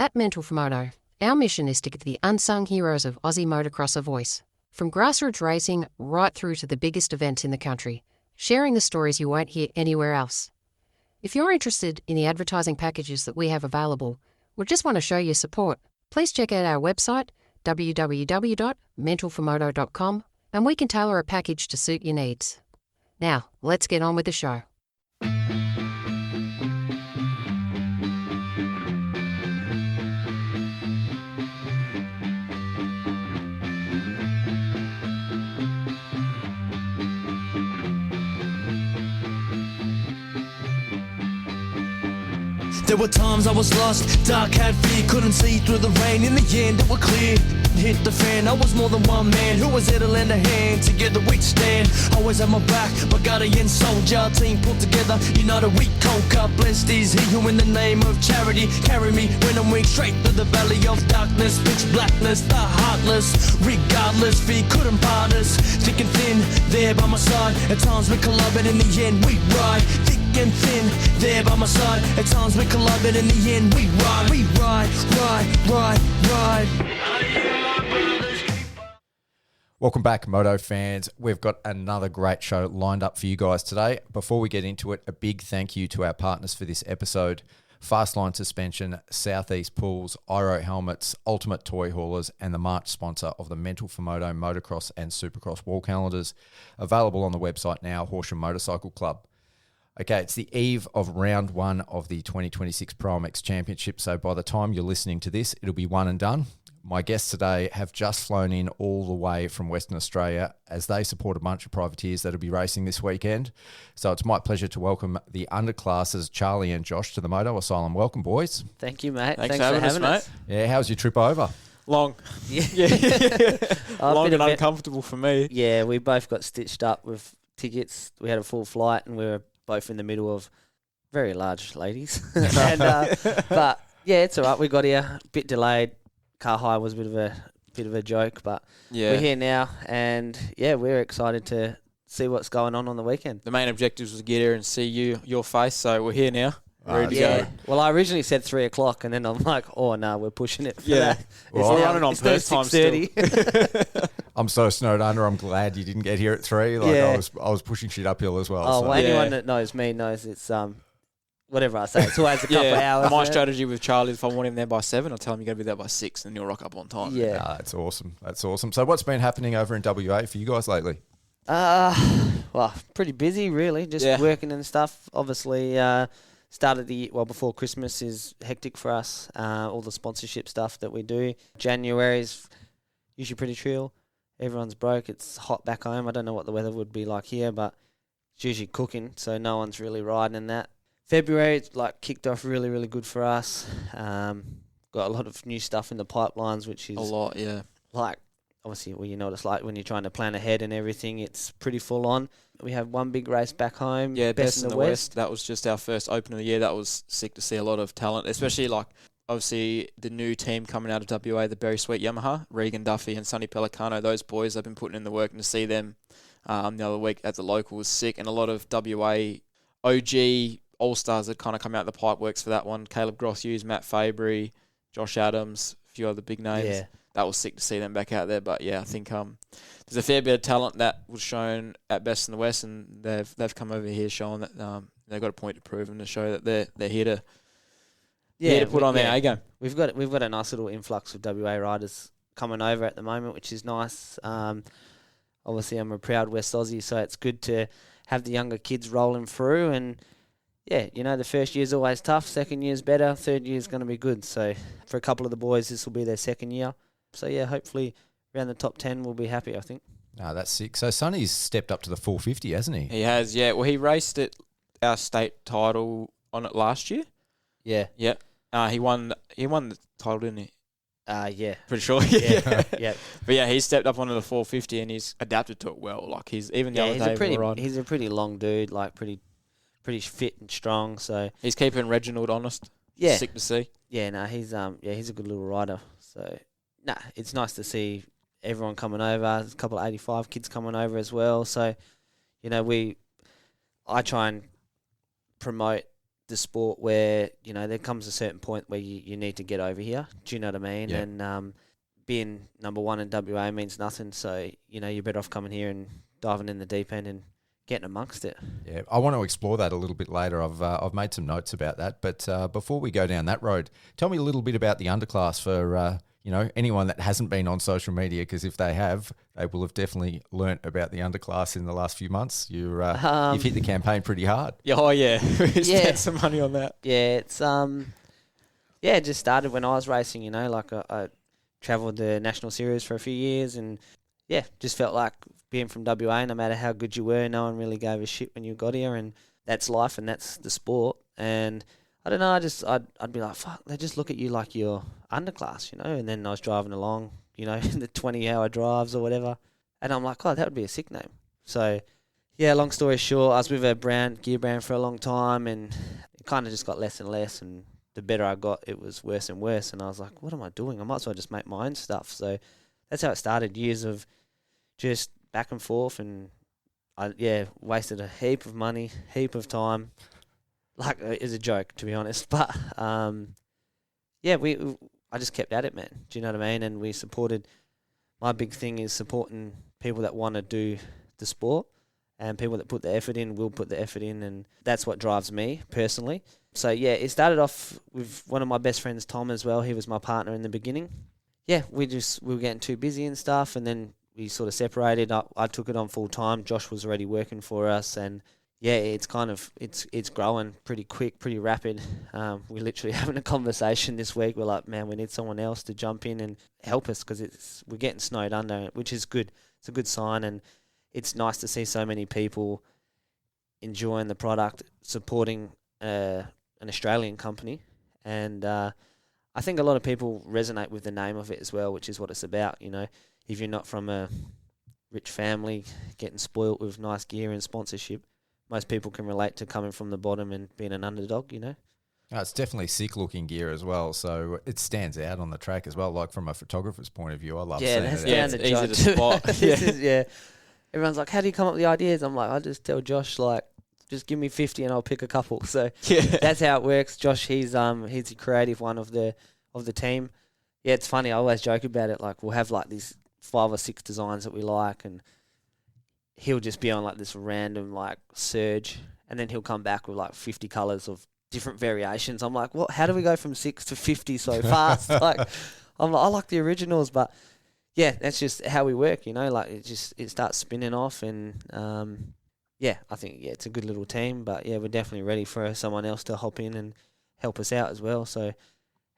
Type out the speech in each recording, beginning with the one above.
At Mental for Moto, our mission is to give the unsung heroes of Aussie motocross a voice. From grassroots racing right through to the biggest events in the country, sharing the stories you won't hear anywhere else. If you're interested in the advertising packages that we have available, or just want to show your support, please check out our website, www.mentalformoto.com, and we can tailor a package to suit your needs. Now, let's get on with the show. There were times I was lost, dark had fear, couldn't see through the rain. In the end it was clear, hit the fan. I was more than one man who was there to lend a hand. Together we'd stand, always had my back, my guardian soldier. Team put together, united we conquer. Blessed is he who in the name of charity carry me when I'm weak straight through the valley of darkness. Pitch blackness, the heartless, regardless, fear couldn't part us. Thick and thin, there by my side. At times we collide, but in the end we ride. Thick and thin, there by my side. At times we collide, but in the end we ride. We ride, ride. Welcome back, Moto fans. We've got another great show lined up for you guys today. Before we get into it, a big thank you to our partners for this episode: Fastline Suspension, Southeast Pools, Iro Helmets, Ultimate Toy Haulers, and the March sponsor of the Mental for Moto Motocross and Supercross wall calendars, available on the website now, Horsham Motorcycle Club. Okay, it's the eve of round one of the 2026 Pro MX Championship, so by the time you're listening to this, it'll be one and done. My guests today have just flown in all the way from Western Australia as they support a bunch of privateers that'll be racing this weekend. So it's my pleasure to welcome the Underclasses, Charlie and Josh, to the Moto Asylum. Welcome, boys. Thank you, mate. Thanks for having us, mate. Yeah, how's your trip over? Long. Yeah. Long and uncomfortable for me. Yeah, we both got stitched up with tickets. We had a full flight and we were both in the middle of very large ladies. But yeah, it's all right. We got here a bit delayed. Car hire was a bit of a joke, but we're here now, and yeah, we're excited to see what's going on the weekend. The main objective was to get here and see your face, so we're here now. Ready to go. Well, I originally said 3 o'clock, and then I'm like, oh no, we're pushing it for that. Well, we're running on Perth time still. I'm so snowed under. I'm glad you didn't get here at 3. I was pushing shit uphill as well. Oh, well, anyone that knows me knows it's whatever I say, it's always a couple of hours. My strategy with Charlie is if I want him there by 7, I'll tell him you're going to be there by 6 and you'll rock up on time. Yeah. That's awesome. That's awesome. So what's been happening over in WA for you guys lately? Well, pretty busy really, just working and stuff. Obviously, before Christmas is hectic for us, all the sponsorship stuff that we do. January's usually pretty chill. Everyone's broke. It's hot back home. I don't know what the weather would be like here, but it's usually cooking, so no one's really riding in that. February, it's kicked off really, really good for us. Got a lot of new stuff in the pipelines, which is a lot, yeah. Obviously, well, you know what it's like when you're trying to plan ahead and everything. It's pretty full on. We have one big race back home. Yeah, Best in the West. That was just our first Open of the year. That was sick to see a lot of talent, especially obviously the new team coming out of WA, the Berry Sweet Yamaha, Regan Duffy and Sonny Pellicano. Those boys have been putting in the work, and to see them the other week at the local was sick. And a lot of WA OG All-Stars that kind of come out the pipe works for that one. Caleb Gross-Hughes, Matt Fabry, Josh Adams, a few other big names. Yeah. That was sick to see them back out there. But yeah, I think there's a fair bit of talent that was shown at Best in the West, and they've come over here showing that they've got a point to prove and to show that they're here to put on their A game. We've got a nice little influx of WA riders coming over at the moment, which is nice. Obviously, I'm a proud West Aussie, so it's good to have the younger kids rolling through. And yeah, the first year's always tough. Second year's better. Third year's going to be good. So for a couple of the boys, this will be their second year. So yeah, hopefully around the top 10 we'll be happy, I think. No, that's sick. So Sonny's stepped up to the 450, hasn't he? He has, yeah. Well, he raced our state title on it last year. Yeah. Yeah. He won the title, didn't he? Yeah. Pretty sure. Yeah. Yeah. But yeah, he stepped up onto the 450 and he's adapted to it well. He's even the other day he's a pretty long dude, pretty fit and strong. So he's keeping Reginald honest. Yeah. Sick to see. Yeah, no, he's a good little rider. So it's nice to see everyone coming over. There's a couple of 85 kids coming over as well. So, I try and promote the sport where, you know, there comes a certain point where you need to get over here. Do you know what I mean? Yeah. And being number one in WA means nothing. So, you know, you're better off coming here and diving in the deep end and getting amongst it. Yeah, I want to explore that a little bit later. I've made some notes about that. But before we go down that road, tell me a little bit about the Underclass for, you know, anyone that hasn't been on social media, because if they have, they will have definitely learnt about the Underclass in the last few months. You've hit the campaign pretty hard. Yeah, oh yeah. We Yeah. spent some money on that. Yeah, it's it just started when I was racing, you know, like I travelled the national series for a few years, and yeah, just felt like being from WA, no matter how good you were, no one really gave a shit when you got here, and that's life and that's the sport. And I don't know, I'd be like, fuck, they just look at you like you're underclass, you know. And then I was driving along, you know, in the 20-hour drives or whatever, and I'm like, oh, that would be a sick name. So yeah, long story short, I was with a gear brand for a long time, and it kind of just got less and less, and the better I got, it was worse and worse. And I was like, what am I doing? I might as well just make my own stuff. So that's how it started, years of just back and forth, and I wasted a heap of money, heap of time. Like, it's a joke, to be honest. But I just kept at it, man. Do you know what I mean? And we supported. My big thing is supporting people that want to do the sport, and people that put the effort in will put the effort in, and that's what drives me personally. So yeah, it started off with one of my best friends, Tom, as well. He was my partner in the beginning. Yeah, we were getting too busy and stuff, and then we sort of separated. I took it on full time. Josh was already working for us, and yeah, it's growing pretty quick, pretty rapid. We're literally having a conversation this week. We're like, man, we need someone else to jump in and help us, because we're getting snowed under, which is good. It's a good sign, and it's nice to see so many people enjoying the product, supporting an Australian company, and I think a lot of people resonate with the name of it as well, which is what it's about. You know, if you're not from a rich family, getting spoilt with nice gear and sponsorship, most people can relate to coming from the bottom and being an underdog, you know. Oh, it's definitely sick-looking gear as well, so it stands out on the track as well. Like, from a photographer's point of view, I love seeing it. Yeah, it's easy to spot. Everyone's like, how do you come up with the ideas? I'm like, I just tell Josh, like, just give me 50 and I'll pick a couple. So that's how it works. Josh, he's the creative one of the team. Yeah, it's funny. I always joke about it. Like, we'll have like these 5 or 6 designs that we like, and he'll just be on like this random like surge, and then he'll come back with like 50 colours of different variations. I'm like, what? How do we go from 6 to 50 so fast? Like, I'm like, I like the originals, but yeah, that's just how we work, you know. Like, it starts spinning off, and I think it's a good little team. But yeah, we're definitely ready for someone else to hop in and help us out as well. So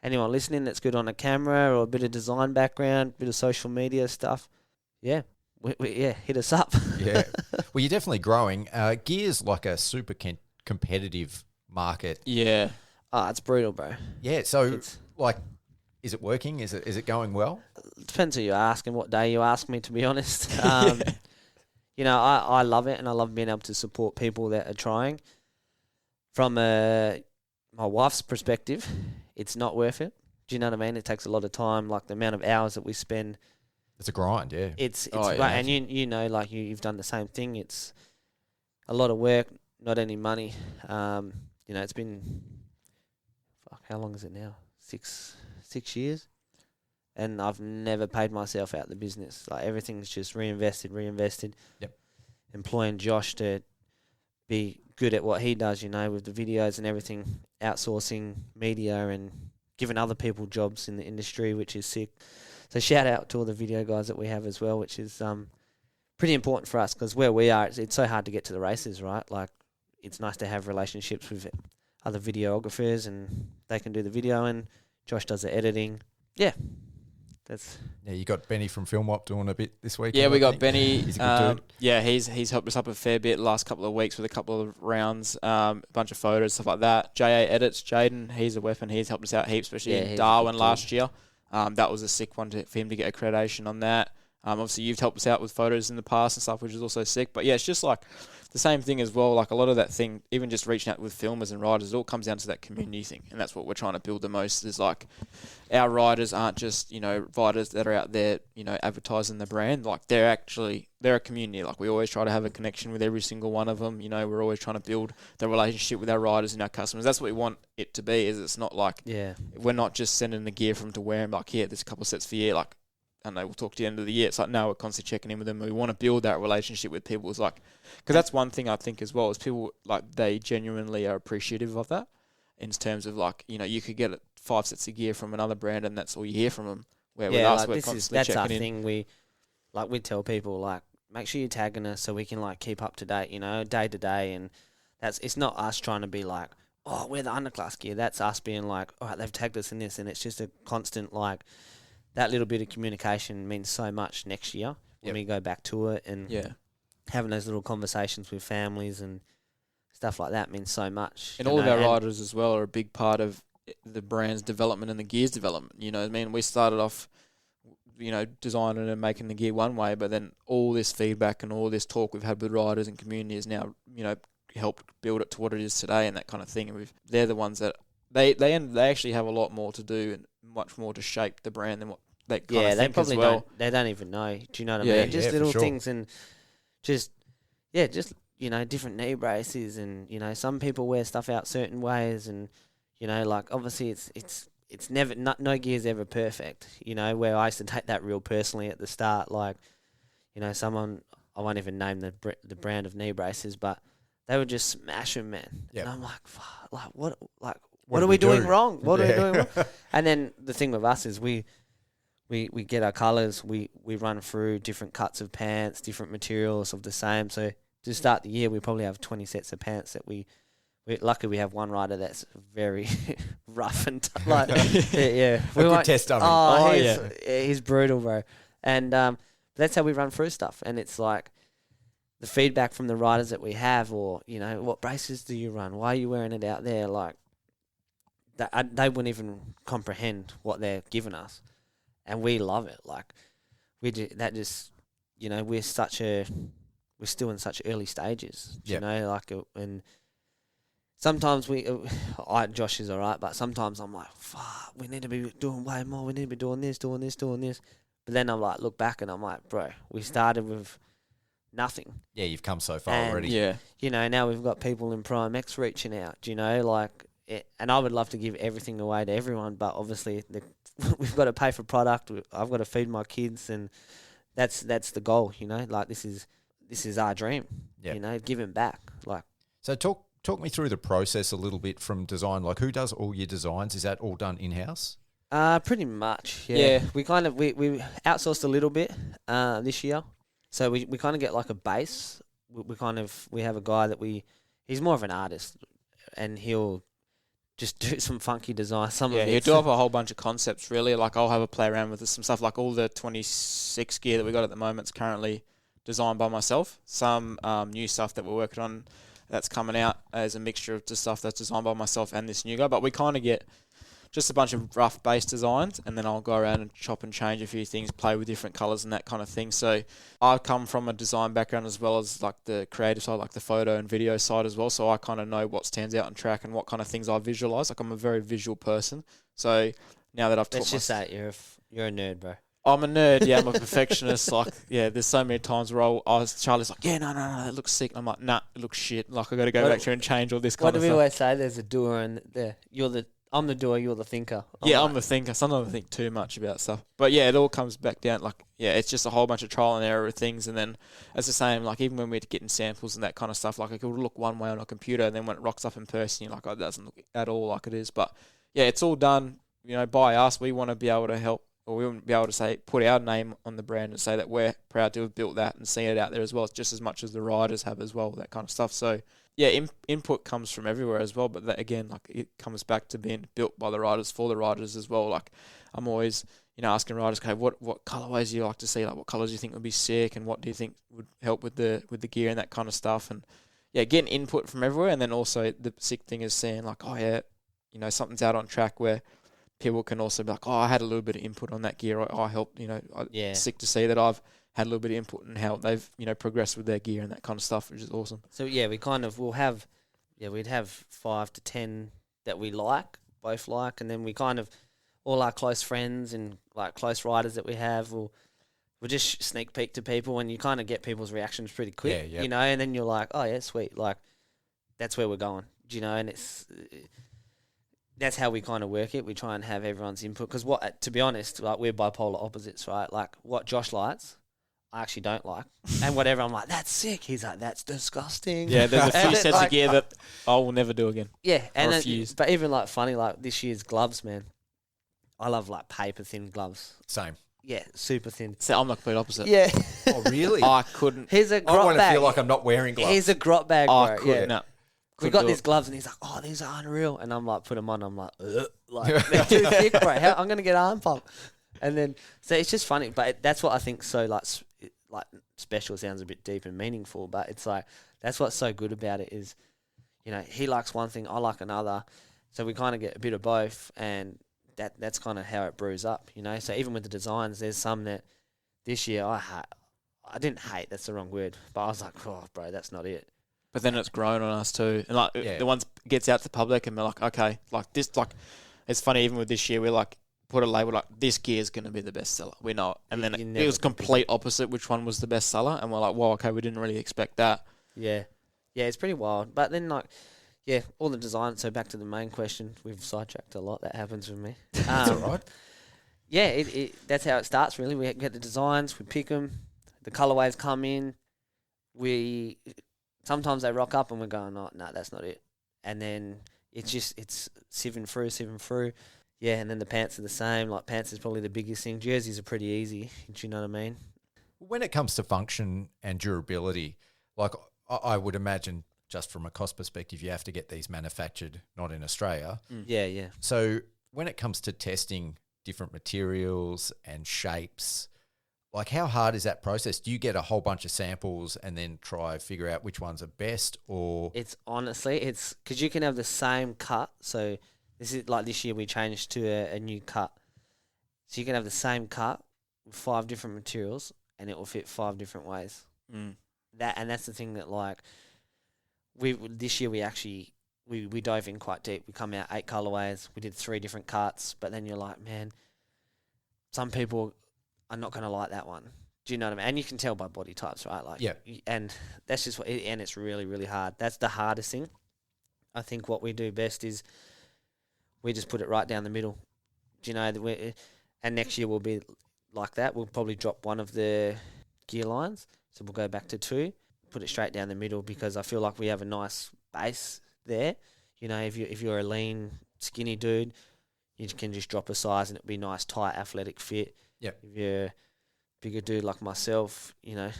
anyone listening that's good on a camera or a bit of design background, bit of social media stuff, yeah. Hit us up. Yeah. Well, you're definitely growing. Gear's like a super competitive market. Yeah. It's brutal, bro. Yeah. So, like, is it working? Is it going well? Depends who you ask and what day you ask me, to be honest. You know, I love it, and I love being able to support people that are trying. From my wife's perspective, it's not worth it. Do you know what I mean? It takes a lot of time, like the amount of hours that we spend. It's a grind, yeah. It's and you know, like you've done the same thing. It's a lot of work, not any money. You know, it's been how long is it now? 6 years, and I've never paid myself out the business. Like, everything's just reinvested. Yep. Employing Josh to be good at what he does, you know, with the videos and everything, outsourcing media and giving other people jobs in the industry, which is sick. So shout out to all the video guys that we have as well, which is pretty important for us, because where we are, it's so hard to get to the races, right? Like, it's nice to have relationships with other videographers, and they can do the video, and Josh does the editing. Yeah. You got Benny from Film Op doing a bit this week. Yeah, we got Benny. He's a good dude. Yeah, he's helped us up a fair bit the last couple of weeks with a couple of rounds, a bunch of photos, stuff like that. JA edits, Jaden, he's a weapon. He's helped us out heaps, especially in Darwin last year. That was a sick one for him to get accreditation on that. Obviously, you've helped us out with photos in the past and stuff, which is also sick. But yeah, it's just like the same thing as well. Like a lot of that thing, even just reaching out with filmers and riders, it all comes down to that community thing. And that's what we're trying to build the most is like our riders aren't just, riders that are out there, advertising the brand. Like they're a community. Like we always try to have a connection with every single one of them. We're always trying to build the relationship with our riders and our customers. That's what we want it to be, is it's not like we're not just sending the gear for them to wear and like, there's a couple of sets for you. Like, I don't know, we'll talk to the end of the year. It's like, no, we're constantly checking in with them. We want to build that relationship with people. It's like, because that's one thing I think as well, is people, like, they genuinely are appreciative of that in terms of, like, you could get 5 sets of gear from another brand and that's all you hear from them. Where with us, we're constantly that's checking our in. thing. We tell people, like, make sure you're tagging us so we can, like, keep up to date, day to day. And it's not us trying to be like, oh, we're the Underclass gear. That's us being like, all right, they've tagged us in this. And it's just a constant, like, that little bit of communication means so much next year when we go back to it, and having those little conversations with families and stuff like that means so much. And all of our riders as well are a big part of the brand's development and the gear's development. We started off, designing and making the gear one way, but then all this feedback and all this talk we've had with riders and community has now, helped build it to what it is today and that kind of thing. And they're the ones that they actually have a lot more to do and much more to shape the brand than what they kind of think as well. They don't even know. Do you know what I mean? Just little things and just different knee braces and, some people wear stuff out certain ways and, like obviously it's never, no gear's ever perfect, where I used to take that real personally at the start. Like, someone, I won't even name the brand of knee braces, but they would just smash them, man. Yep. And I'm like, fuck, what are we doing wrong? What are we doing wrong? And then the thing with us is we get our colours, we run through different cuts of pants, different materials of the same. So to start the year, we probably have 20 sets of pants that we luckily we have one rider that's very rough and like, yeah. A good test dummy. He's brutal, bro. And that's how we run through stuff. And it's like the feedback from the riders that we have, or, what braces do you run? Why are you wearing it out there? Like, they wouldn't even comprehend what they're giving us, and we love it. Like we're still in such early stages. And sometimes Josh is all right, but sometimes I'm like, fuck, we need to be doing way more. We need to be doing this. But then I'm like, look back and I'm like, bro, we started with nothing. Yeah, you've come so far already. Yeah. Now we've got people in Prime X reaching out, and I would love to give everything away to everyone, but obviously we've got to pay for product. I've got to feed my kids, and that's the goal. Like this is our dream. Giving back. Like, so talk me through the process a little bit from design. Like, who does all your designs? Is that all done in house? Pretty much. Yeah. We kind of we outsourced a little bit this year, so we kind of get like a base. We have a guy that he's more of an artist, and he'll just do some funky design. You do have a whole bunch of concepts, really. Like, I'll have a play around with some stuff. Like, all the 26 gear that we got at the moment is currently designed by myself. Some new stuff that we're working on that's coming out as a mixture of just stuff that's designed by myself and this new guy. But we kind of get just a bunch of rough base designs, and then I'll go around and chop and change a few things, play with different colours and that kind of thing. So I come from a design background as well as like the creative side, like the photo and video side as well. So I kind of know what stands out on track and what kind of things I visualise. Like, I'm a very visual person. So now that I've taught Let's just say you're a nerd, bro. I'm a nerd, I'm a perfectionist. Like, there's so many times where Charlie's like, no, that looks sick. I'm like, nah, it looks shit. Like, I got to go back through and change all this kind of stuff. What do we always say? There's a doer and I'm the doer, you're the thinker. I'm the thinker. Sometimes I think too much about stuff. But it all comes back down. Like, it's just a whole bunch of trial and error of things. And then, as the same, like, even when we're getting samples and that kind of stuff, like, it would look one way on a computer, and then when it rocks up in person, you're like, oh, it doesn't look at all like it is. But, it's all done, by us. We want to be able to help, or we want to be able to say, put our name on the brand and say that we're proud to have built that and see it out there as well, just as much as the riders have as well, that kind of stuff. So, input comes from everywhere as well, but that, again, like, it comes back to being built by the riders for the riders as well. Like, I'm always, asking riders, okay, what colorways do you like to see? Like, what colors do you think would be sick, and what do you think would help with the gear and that kind of stuff? And getting input from everywhere, and then also the sick thing is seeing like, something's out on track where people can also be like, oh, I had a little bit of input on that gear. I helped, sick to see that I've had a little bit of input in how they've, progressed with their gear and that kind of stuff, which is awesome. So, yeah, we'd have 5 to 10 that we both like, and then we kind of, all our close friends and like close riders that we have, we'll just sneak peek to people, and you kind of get people's reactions pretty quick, and then you're like, oh yeah, sweet, like that's where we're going, and that's how we kind of work it. We try and have everyone's input, because to be honest, like we're bipolar opposites, right? Like what Josh likes, I actually don't like, and whatever I'm like, that's sick. He's like, that's disgusting. Yeah, there's a few sets of gear that I will never do again. Yeah, and but even like funny, like this year's gloves, man. I love like paper thin gloves. Same. Yeah, super thin. So I'm the complete opposite. Yeah. Oh, really? I couldn't. Here's a grot I want to bag. feel like I'm not wearing gloves. Here's a grot bag, bro. I couldn't. Yeah. No. We got these gloves, and he's like, "Oh, these are unreal." And I'm like, put them on. I'm like, they're too thick, bro. I'm gonna get arm pump. And then, so it's just funny, but that's what I think. So like special sounds a bit deep and meaningful, but it's like that's what's so good about it is, he likes one thing, I like another, so we kind of get a bit of both, and that's kind of how it brews up, So even with the designs, there's some that this year I didn't hate. That's the wrong word, but I was like, oh, bro, that's not it. But then it's grown on us too, and like the ones gets out to the public, and we're like, okay, like this, like it's funny. Even with this year, we're like put a label like this gear is going to be the best seller. We know it, and then it was complete opposite. Which one was the best seller? And we're like, well, okay, we didn't really expect that. Yeah, it's pretty wild. But then all the design. So back to the main question, we've sidetracked a lot. That happens with me. That's all right. Yeah, that's how it starts. Really, we get the designs, we pick them, the colorways come in. Sometimes they rock up and we're going, no, that's not it. And then it's sieving through. Yeah, and then the pants are the same. Like pants is probably the biggest thing. Jerseys are pretty easy. Do you know what I mean? When it comes to function and durability, like I would imagine, just from a cost perspective, you have to get these manufactured, not in Australia. Yeah. So when it comes to testing different materials and shapes, like how hard is that process? Do you get a whole bunch of samples and then figure out which ones are best, or? It's honestly, because you can have the same cut. So this is like this year we changed to a new cut. So you can have the same cut with 5 different materials and it will fit 5 different ways. That's the thing that like this year we dove in quite deep. We come out 8 colorways. We did 3 different cuts, but then you're like, man, some people are not going to like that one. Do you know what I mean? And you can tell by body types, right? Like, yeah. And that's just and it's really, really hard. That's the hardest thing. I think what we do best is we just put it right down the middle. Do you know? And next year will be like that. We'll probably drop one of the gear lines. So we'll go back to 2, put it straight down the middle, because I feel like we have a nice base there. If you're a lean, skinny dude, you can just drop a size and it'll be nice, tight, athletic fit. Yeah. If you're a bigger dude like myself, like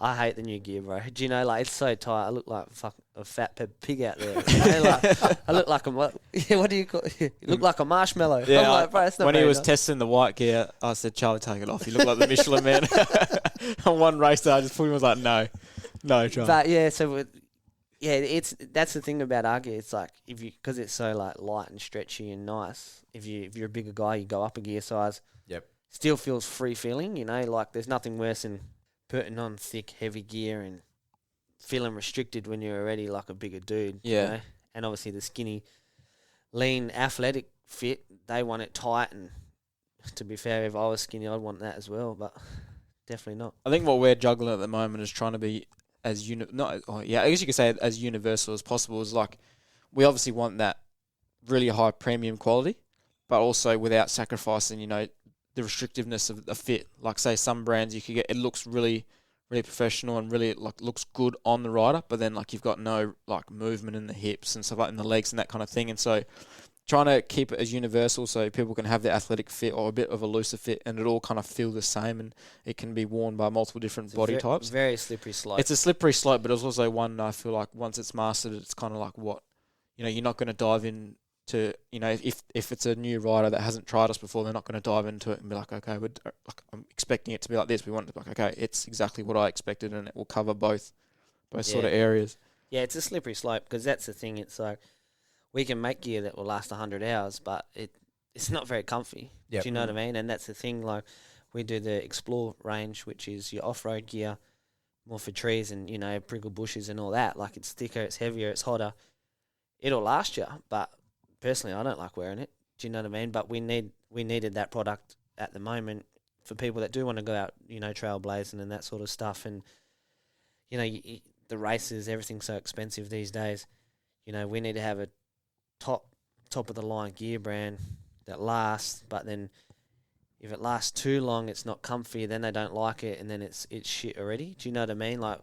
I hate the new gear, bro. Do you know, like it's so tight. I look like a fat pig out there. I look like what do you call it? You look like a marshmallow. Yeah, I'm like, bro, it's not when he was nice. testing the white gear, I said, Charlie, take it off. You look like the Michelin Man. On one race day, I just put him, was like, no, Charlie. But yeah, so that's the thing about our gear. It's like because it's so like light and stretchy and nice. If you're a bigger guy, you go up a gear size. Yep. Still feels free feeling, like there's nothing worse than putting on thick, heavy gear and feeling restricted when you're already like a bigger dude. Yeah. And obviously the skinny, lean, athletic fit, they want it tight. And to be fair, if I was skinny, I'd want that as well, but definitely not. I think what we're juggling at the moment is trying to be I guess you could say as universal as possible. Is like we obviously want that really high premium quality, but also without sacrificing, the restrictiveness of the fit. Like say some brands you could get, it looks really, really professional and really like looks good on the rider, but then like you've got no like movement in the hips and stuff like in the legs and that kind of thing. And so trying to keep it as universal so people can have the athletic fit or a bit of a looser fit and it all kind of feel the same and it can be worn by multiple different body types. Very slippery slope. It's a slippery slope, but it's also one I feel like once it's mastered, it's kind of like what, you're not going to dive in to, if it's a new rider that hasn't tried us before, they're not going to dive into it and be like, okay, I'm expecting it to be like this. We want it to be like, okay, it's exactly what I expected and it will cover both sort of areas. Yeah, it's a slippery slope because that's the thing. It's like we can make gear that will last 100 hours, but it's not very comfy. Yep. Do you know what I mean? And that's the thing. Like, we do the Explore range, which is your off-road gear, more for trees and, prickle bushes and all that. Like, it's thicker, it's heavier, it's hotter. It'll last you, but personally, I don't like wearing it. Do you know what I mean? But we needed that product at the moment for people that do want to go out, trailblazing and that sort of stuff. And, the races, everything's so expensive these days. We need to have a top of the line gear brand that lasts, but then if it lasts too long, it's not comfy, then they don't like it, and then it's shit already. Do you know what I mean? Like,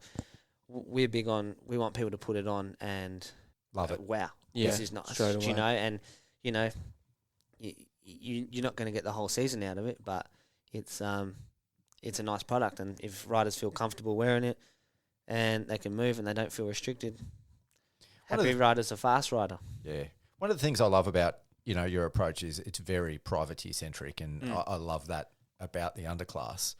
we're big on, we want people to put it on and love it. Wow, Yeah, this is nice. straight away. And you're not going to get the whole season out of it, but it's a nice product, and if riders feel comfortable wearing it and they can move and they don't feel restricted, happy rider's a fast rider. Yeah. One of the things I love about, your approach is it's very privateer centric, and I love that about the Underclass.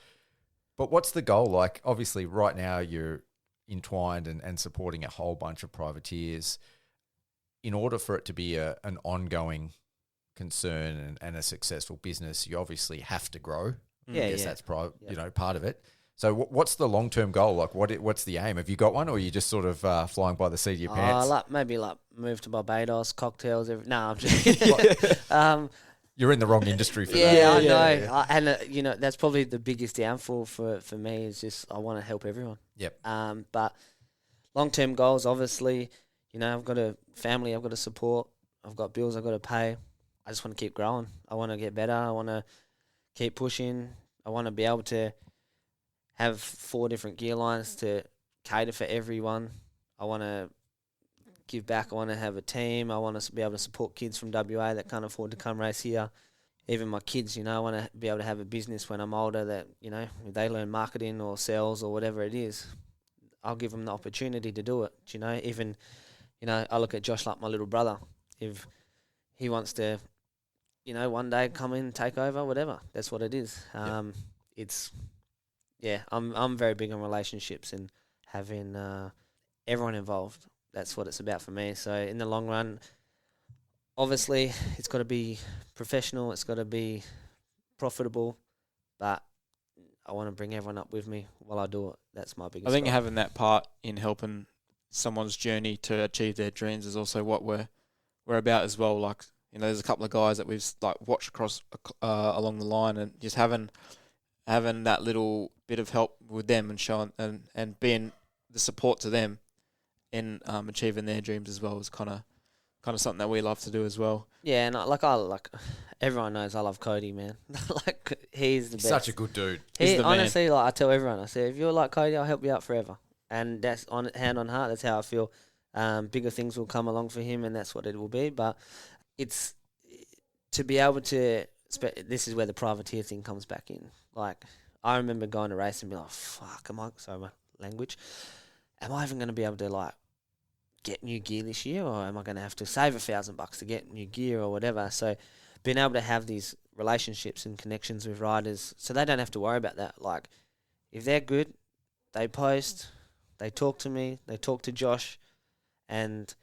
But what's the goal? Like, obviously right now you're entwined and supporting a whole bunch of privateers. In order for it to be an ongoing concern and a successful business, you obviously have to grow. Yeah, I guess that's part of it. So what's the long-term goal? Like, what's the aim? Have you got one, or are you just sort of flying by the seat of your pants? Maybe move to Barbados, cocktails. No, I'm just kidding. You're in the wrong industry for that. Yeah, I know. And, that's probably the biggest downfall for me is just I want to help everyone. Yep. But long-term goals, obviously, I've got a family I've got to support. I've got bills I've got to pay. I just want to keep growing. I want to get better. I want to keep pushing. I want to be able to have 4 different gear lines to cater for everyone. I want to give back. I want to have a team. I want to be able to support kids from WA that can't afford to come race here. Even my kids, I want to be able to have a business when I'm older that, if they learn marketing or sales or whatever it is, I'll give them the opportunity to do it. Even, I look at Josh like my little brother. If he wants to, one day come in and take over, whatever, that's what it is. I'm very big on relationships and having everyone involved. That's what it's about for me. So in the long run, obviously it's got to be professional, it's got to be profitable, but I want to bring everyone up with me while I do it. That's my biggest I think goal. having that part in helping someone's journey to achieve their dreams is also what we're about as well. Like, there's a couple of guys that we've watched across along the line, and just having that little bit of help with them and showing and being the support to them in achieving their dreams as well is kind of something that we love to do as well. Yeah, and everyone knows I love Cody, man. He's the best. Such a good dude. He's the man. Honestly, I tell everyone, I say, if you're like Cody, I'll help you out forever. And that's hand on heart. That's how I feel. Bigger things will come along for him, and that's what it will be. But it's to be able to. This is where the privateer thing comes back in. Like, I remember going to race and be like, "Fuck, sorry my language. Am I even going to be able to get new gear this year, or am I going to have to save $1,000 to get new gear or whatever?" So, being able to have these relationships and connections with riders, so they don't have to worry about that. Like, if they're good, they post, they talk to me, they talk to Josh, and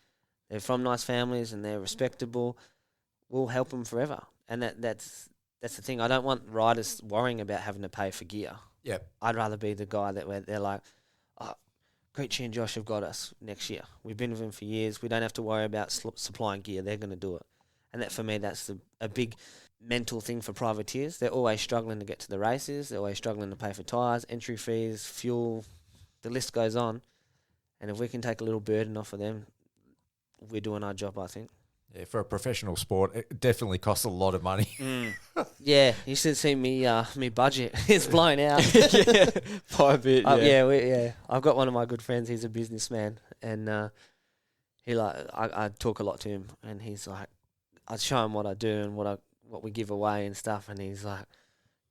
they're from nice families and they're respectable. We'll help them forever, and that's the thing. I don't want riders worrying about having to pay for gear. Yep. I'd rather be the guy that they're like, "Oh, Creech and Josh have got us next year. We've been with them for years. We don't have to worry about supplying gear. They're going to do it." And that, for me, that's a big mental thing for privateers. They're always struggling to get to the races. They're always struggling to pay for tyres, entry fees, fuel. The list goes on. And if we can take a little burden off of them, we're doing our job, I think. Yeah, for a professional sport, it definitely costs a lot of money. Yeah, you should see me budget. It's blown out. Yeah, by a bit. I've got one of my good friends. He's a businessman, and I talk a lot to him, and he's like, I show him what I do and what we give away and stuff, and he's like,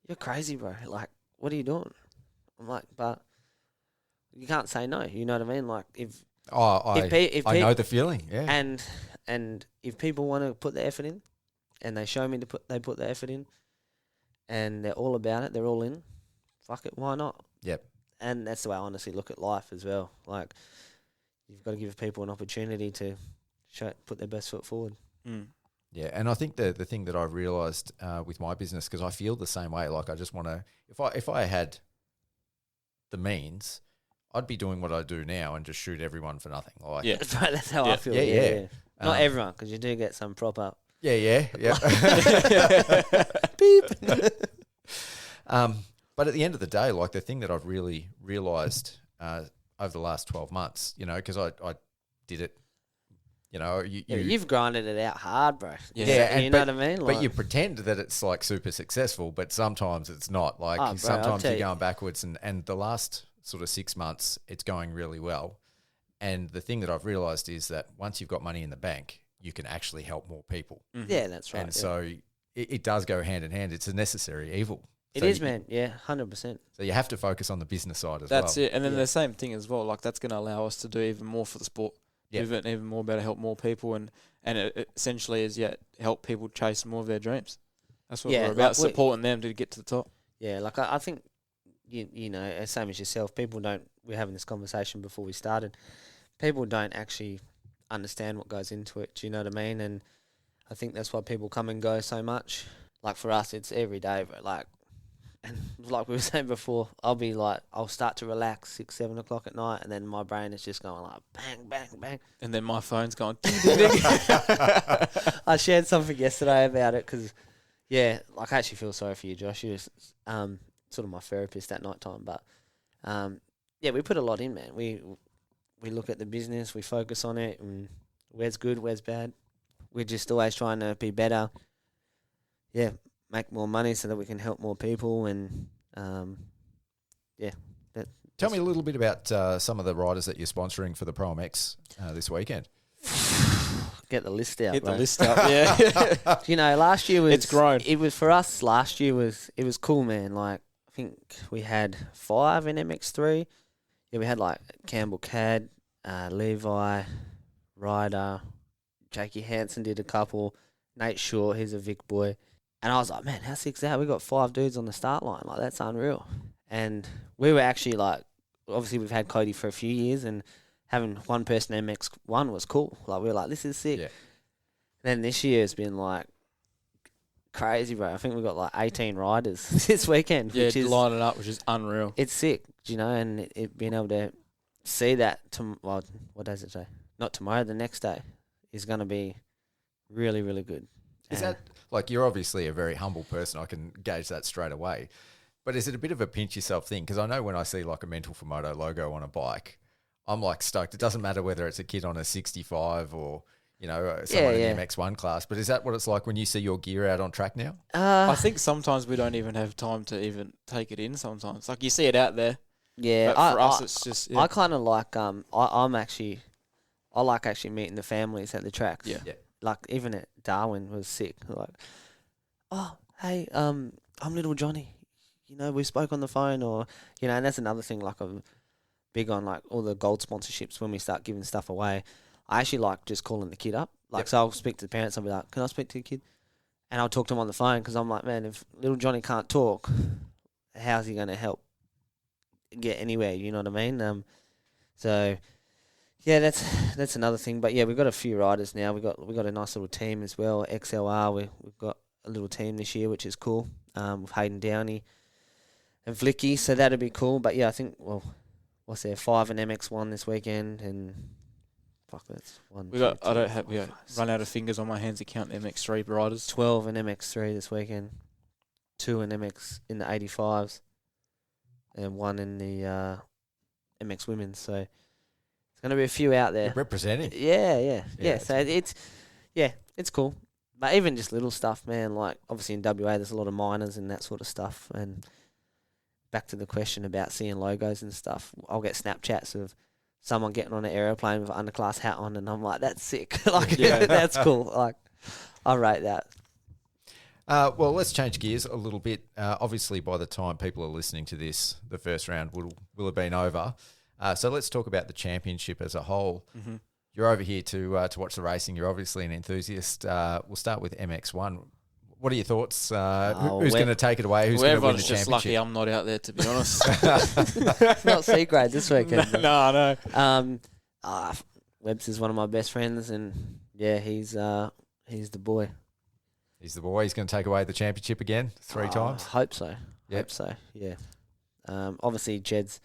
"You're crazy, bro. Like, what are you doing?" I'm like, "But you can't say no." You know what I mean? Like, I know the feeling. Yeah. And if people want to put the effort in, and they show me they put the effort in, and they're all about it, they're all in. Fuck it, why not? Yep. And that's the way I honestly look at life as well. Like, you've got to give people an opportunity to put their best foot forward. Yeah, and I think the thing that I've realised with my business, because I feel the same way. Like I just want to, if I had the means, I'd be doing what I do now and just shoot everyone for nothing. Like, That's how I feel. Yeah. Not everyone, because you do get some prop up. Yeah. Beep. But at the end of the day, like the thing that I've really realised over the last 12 months, you know, because I did it, you know, you've grinded it out hard, bro. Yeah, you know what I mean? But you pretend that it's like super successful, but sometimes it's not. Like sometimes you're going backwards, and the last sort of 6 months, it's going really well. And the thing that I've realised is that once you've got money in the bank, you can actually help more people. Mm-hmm. Yeah, that's right. And so it does go hand in hand. It's a necessary evil. It is, man. Yeah, 100%. So you have to focus on the business side as well. That's it. And then the same thing as well. Like that's going to allow us to do even more for the sport. Even more better, help more people, and it essentially is help people chase more of their dreams. That's what we're about, like supporting them to get to the top. Yeah, like I think you know, same as yourself, people don't. We're having this conversation before we started. People don't actually understand what goes into it. Do you know what I mean? And I think that's why people come and go so much. Like for us, it's every day, but like. And like we were saying before, I'll start to relax 6, 7 o'clock at night, and then my brain is just going like bang, bang, bang. And then my phone's going. I shared something yesterday about it because, like I actually feel sorry for you, Josh. You're sort of my therapist at night time, but we put a lot in, man. We look at the business, we focus on it, and where's good, where's bad. We're just always trying to be better. Yeah. Make more money so that we can help more people, and Tell me a little bit about some of the riders that you're sponsoring for the Pro MX this weekend. Get the list out. Get the list out. Yeah. You know, last year was it's grown. It was for us. Last year was cool, man. Like I think we had 5 in MX3. Yeah, we had like Campbell Cad, Levi, Ryder, Jakey Hansen did a couple. Nate Shaw, he's a Vic boy. And I was like, man, how sick's that? We got 5 dudes on the start line. Like, that's unreal. And we were actually like, obviously we've had Cody for a few years, and having one person MX1 was cool. Like, we were like, this is sick. Yeah. Then this year has been like crazy, bro. I think we got like 18 riders this weekend. Yeah, which is lining up, which is unreal. It's sick, you know, and it being able to see that, what does it say? Not tomorrow, the next day is going to be really, really good. Is that, like, you're obviously a very humble person. I can gauge that straight away. But is it a bit of a pinch yourself thing? Because I know when I see like a Mental for Moto logo on a bike, I'm like stoked. It doesn't matter whether it's a kid on a 65 or, you know, someone in the MX1 class. But is that what it's like when you see your gear out on track now? I think sometimes we don't even have time to even take it in sometimes. Like you see it out there. Yeah. But for us, it's just... Yeah. I kind of like... I like actually meeting the families at the tracks. Yeah. Like even at Darwin was sick. Like, oh, hey, I'm little Johnny. You know, we spoke on the phone, or, you know, and that's another thing. Like I'm big on like all the gold sponsorships when we start giving stuff away. I actually like just calling the kid up. Like, so I'll speak to the parents. I'll be like, can I speak to the kid? And I'll talk to him on the phone because I'm like, man, if little Johnny can't talk, how's he going to help get anywhere? You know what I mean? So. Yeah, that's another thing. But yeah, we've got a few riders now. We got a nice little team as well. XLR, we've got a little team this year, which is cool. With Hayden Downey and Flicky, so that'd be cool. But yeah, I think what's there? 5 in MX1 this weekend, and fuck, that's 1. We run out of fingers on my hands to count MX3 riders. 12 in MX3 this weekend, 2 in MX in the 85s, and 1 in the MX Women's. So. Going to be a few out there. You're representing. Yeah. So it's cool. But even just little stuff, man, like obviously in WA there's a lot of miners and that sort of stuff. And back to the question about seeing logos and stuff, I'll get Snapchats of someone getting on an aeroplane with an Underclass hat on, and I'm like, that's sick. That's cool. Like, I rate that. Well, let's change gears a little bit. Obviously, by the time people are listening to this, the first round will have been over. So let's talk about the championship as a whole. Mm-hmm. You're over here to watch the racing. You're obviously an enthusiast. We'll start with MX1. What are your thoughts? Who's going to take it away? Who's going to win the championship? Just lucky I'm not out there, to be honest. It's not C grade this weekend. No. Webster's one of my best friends, and Yeah, he's the boy. He's the boy. He's going to take away the championship again 3 times. Hope so. Yep. Hope so. Yeah. Obviously Jed's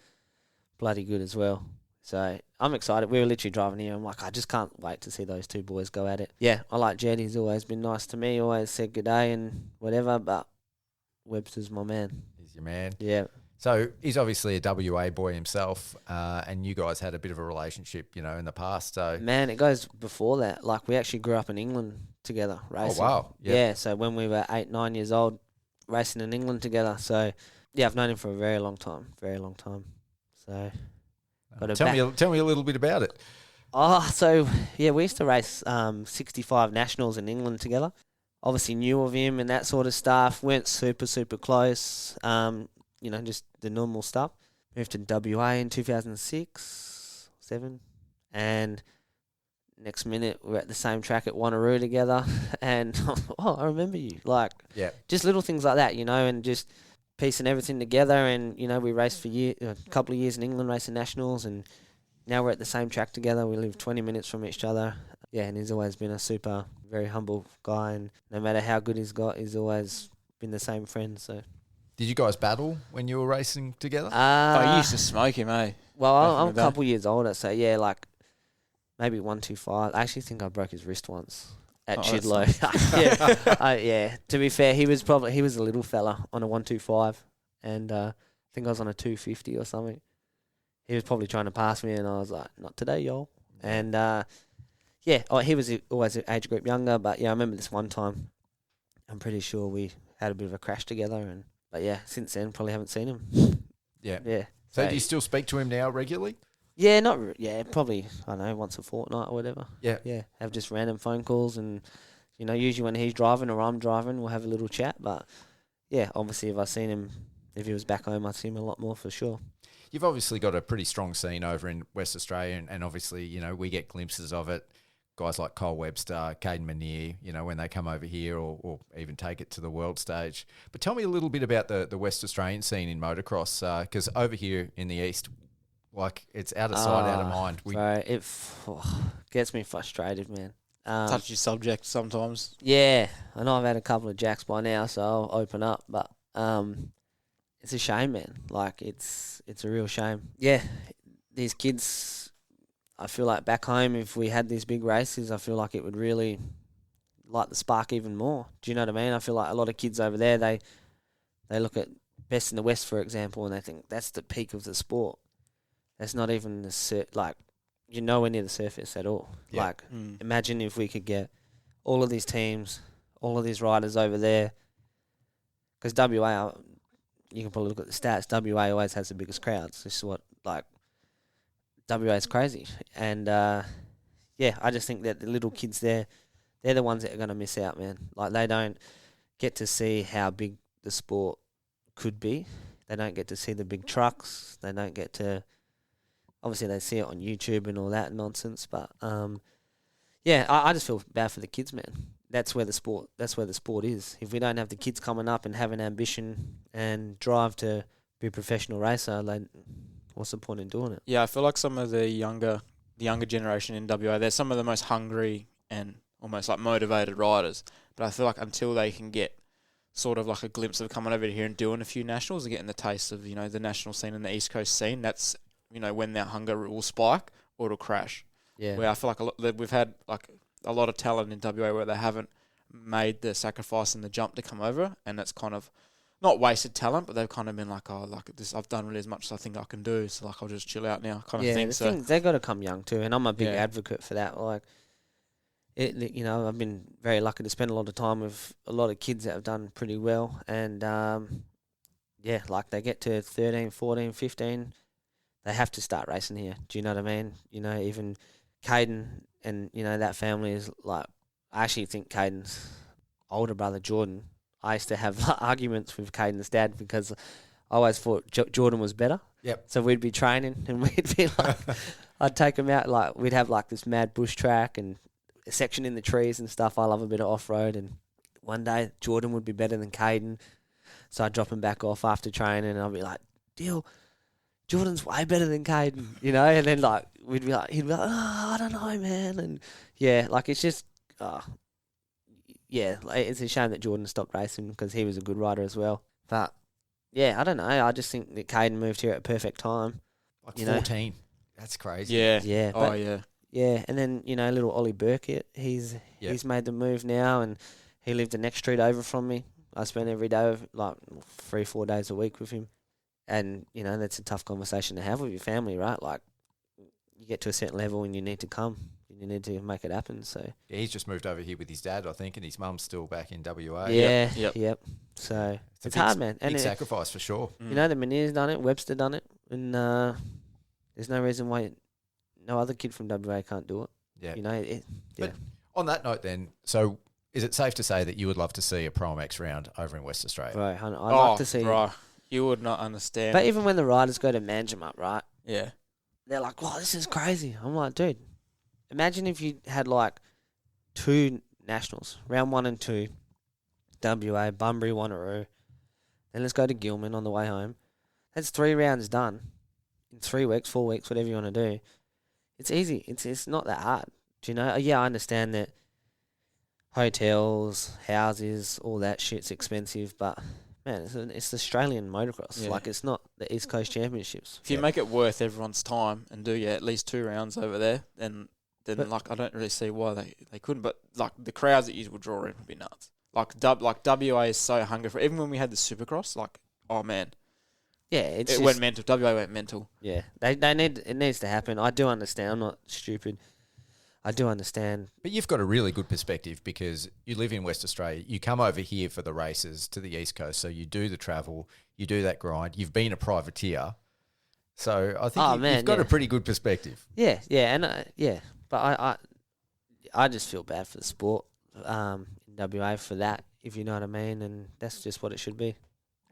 bloody good as well. So I'm excited. We were literally driving here. I'm like, I just can't wait to see those two boys go at it. Yeah, I like Jed. He's always been nice to me. Always said good day and whatever. But Webster's my man. He's your man. Yeah. So he's obviously a WA boy himself, and you guys had a bit of a relationship, in the past. So Man, it goes before that. Like, we actually grew up in England together racing. Oh, wow. Yep. Yeah, so when we were 8, 9 years old, racing in England together. So, yeah, I've known him for a very long time. So, tell me a little bit about it. So, yeah, we used to race 65 nationals in England together. Obviously knew of him and that sort of stuff. Weren't super, super close. Just the normal stuff. Moved to WA in 2006, 7. And next minute, we're at the same track at Wanneroo together. And, I remember you. Like, Yeah. just little things like that, and just piecing everything together. And, we raced for a couple of years in England racing nationals. And now we're at the same track together. We live 20 minutes from each other. Yeah, and he's always been a very humble guy. And no matter how good he's got, he's always been the same friend, so... Did you guys battle when you were racing together? You used to smoke him, eh? Well, I'm a couple years older, so yeah, like maybe 125. I actually think I broke his wrist once at Chidlow. Yeah. To be fair, he was a little fella on a 125, and I think I was on a 250 or something. He was probably trying to pass me, and I was like, "Not today, y'all." And he was always an age group younger, but yeah, I remember this one time. I'm pretty sure we had a bit of a crash together, But yeah, since then, probably haven't seen him. Yeah. Yeah. So do you still speak to him now regularly? Yeah, probably, I don't know, once a fortnight or whatever. Yeah. Yeah, have just random phone calls and, usually when he's driving or I'm driving, we'll have a little chat. But yeah, obviously if he was back home, I'd see him a lot more for sure. You've obviously got a pretty strong scene over in West Australia, and obviously, we get glimpses of it. Guys like Cole Webster, Caden Manier, when they come over here or even take it to the world stage. But tell me a little bit about the West Australian scene in motocross, because over here in the East, like, it's out of sight, out of mind. It gets me frustrated, man. Touchy subject sometimes. Yeah, I know I've had a couple of jacks by now, so I'll open up. But it's a shame, man. Like, it's a real shame. Yeah, these kids... I feel like back home, if we had these big races, I feel like it would really light the spark even more. Do you know what I mean? I feel like a lot of kids over there, they look at Best in the West, for example, and they think that's the peak of the sport. That's not even you're nowhere near the surface at all. Yeah. Like, imagine if we could get all of these teams, all of these riders over there. Because WA, you can probably look at the stats, WA always has the biggest crowds. This is what, WA is crazy. And, I just think that the little kids there, they're the ones that are going to miss out, man. Like, they don't get to see how big the sport could be. They don't get to see the big trucks. They don't get to... Obviously, they see it on YouTube and all that nonsense. But, I just feel bad for the kids, man. That's where the sport is. If we don't have the kids coming up and have an ambition and drive to be a professional racer, what's the point in doing it? Yeah, I feel like some of the younger generation in WA, they're some of the most hungry and almost like motivated riders. But I feel like until they can get sort of like a glimpse of coming over here and doing a few nationals and getting the taste of, the national scene and the East Coast scene, that's, when their hunger will spike or it'll crash. Yeah. Where I feel like we've had like a lot of talent in WA where they haven't made the sacrifice and the jump to come over, and that's kind of not wasted talent, but they've kind of been like, this, I've done really as much as I think I can do, so I'll just chill out now, kind of thing. So they've got to come young too, and I'm a big advocate for that. Like, I've been very lucky to spend a lot of time with a lot of kids that have done pretty well, and they get to 13, 14, 15, they have to start racing here. Do you know what I mean? Even Caden and that family is like, I actually think Caden's older brother Jordan. I used to have arguments with Caden's dad because I always thought Jordan was better. Yep. So we'd be training and we'd be like, I'd take him out, we'd have this mad bush track and a section in the trees and stuff. I love a bit of off-road, and one day Jordan would be better than Caden. So I'd drop him back off after training and I'd be like, Deal, Jordan's way better than Caden, you know. And then like he'd be like, oh, I don't know, man. And yeah, like it's just, yeah, like, it's a shame that Jordan stopped racing because he was a good rider as well. But yeah, I don't know. I just think that Caden moved here at a perfect time. Like you 14. That's crazy. Yeah. Yeah. Oh, yeah. Yeah, and then, you know, little Ollie Burkett, he's made the move now, and he lived the next street over from me. I spent every day, like 3-4 days a week with him. And, you know, that's a tough conversation to have with your family, right? Like, you get to a certain level and you need to come. You need to make it happen, so. Yeah, he's just moved over here with his dad, I think, and his mum's still back in WA. Yeah, Yep. yep. So, it's big, hard, man. And big sacrifice for sure. You know, the Meniere's done it, Webster done it, and there's no reason why no other kid from WA can't do it. Yeah. You know, But on that note then, so is it safe to say that you would love to see a Pro Max round over in West Australia? Right, I'd like to see. Right. You would not understand. But even when the riders go to Manjimup, right? Yeah. They're like, wow, this is crazy. I'm like, dude, imagine if you had like 2 nationals, round 1 and 2, WA, Bunbury, Wanneroo. Then let's go to Gilman on the way home. That's 3 rounds done in 3 weeks, 4 weeks, whatever you want to do. It's easy. It's not that hard. Do you know? Yeah, I understand that hotels, houses, all that shit's expensive, but man, it's the Australian motocross. Yeah. Like, it's not the East Coast Championships. If you make it worth everyone's time and do at least 2 rounds over there, then like I don't really see why they couldn't. But like the crowds that you would draw in would be nuts. Like WA is so hungry for. Even when we had the Supercross, like, oh man, Yeah, it went mental. WA went mental. Yeah, they need it needs to happen. I do understand. I'm not stupid. I do understand. But you've got a really good perspective because you live in West Australia. You come over here for the races to the East Coast, so you do the travel, you do that grind. You've been a privateer, so I think you've got a pretty good perspective. Yeah, and but I just feel bad for the sport in WA for that, if you know what I mean, and that's just what it should be.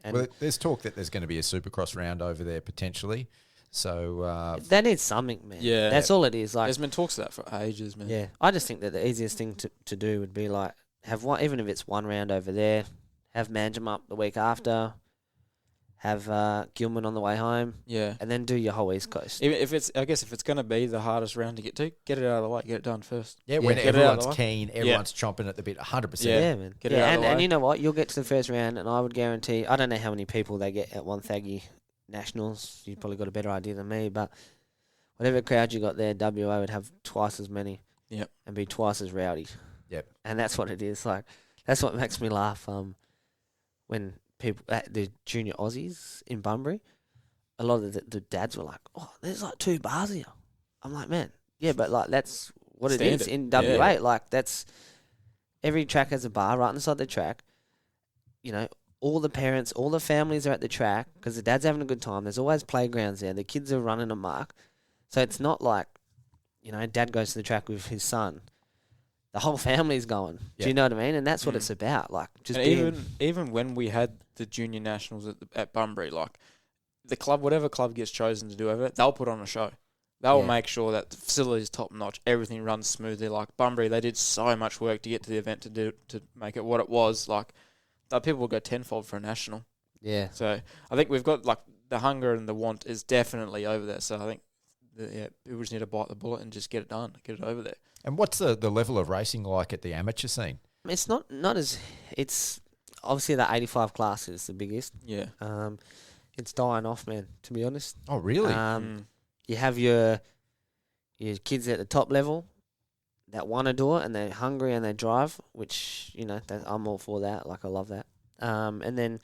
And well, there's talk that there's going to be a Supercross round over there potentially. So that needs something, man. Yeah. That's all it is. Like, There's been talks of that for ages, man. yeah, I just think that the easiest thing to do would be like have one, even if it's 1 round over there, have Manjimup the week after, have Gilman on the way home, Yeah. and then do your whole East Coast. Even if it's, I guess if it's going to be the hardest round to get to, get it out of the way, get it done first. yeah, when get it out of everyone's the way. keen, everyone's chomping at the bit, 100%. Yeah, man. Get it out of the and way. you know what? You'll get to the first round, and I would guarantee. I don't know how many people they get at One Thaggy Nationals. You've probably got a better idea than me, but whatever crowd you got there, WA would have twice as many. Yep. And be twice as rowdy. Yep. And that's what it is. Like, that's what makes me laugh. When people the junior Aussies in Bunbury, a lot of the dads were like, "Oh, there's like 2 bars here." I'm like, man, yeah, but like that's what it is in WA. Yeah. Like, that's every track has a bar right inside the track. You know, all the parents, all the families are at the track because the dad's having a good time. There's always playgrounds there. The kids are running amok. So it's not like, you know, dad goes to the track with his son. The whole family's going. Yeah. Do you know what I mean? And that's what it's about. Like, just And being, even when we had the junior nationals at Bunbury, like the club, whatever club gets chosen to do over it, they'll put on a show. They'll make sure that the facility is top notch, everything runs smoothly. Like Bunbury, they did so much work to get to the event to make it what it was. Like people will go tenfold for a national. yeah. So I think we've got like the hunger and the want is definitely over there. So I think people just need to bite the bullet and just get it done, get it over there. And what's the level of racing like at the amateur scene? It's not as, it's obviously the 85 class is the biggest. Yeah. It's dying off, man, to be honest. Oh, really? You have your kids at the top level that want to do it and they're hungry and they drive, which, you know, I'm all for that. Like, I love that. And then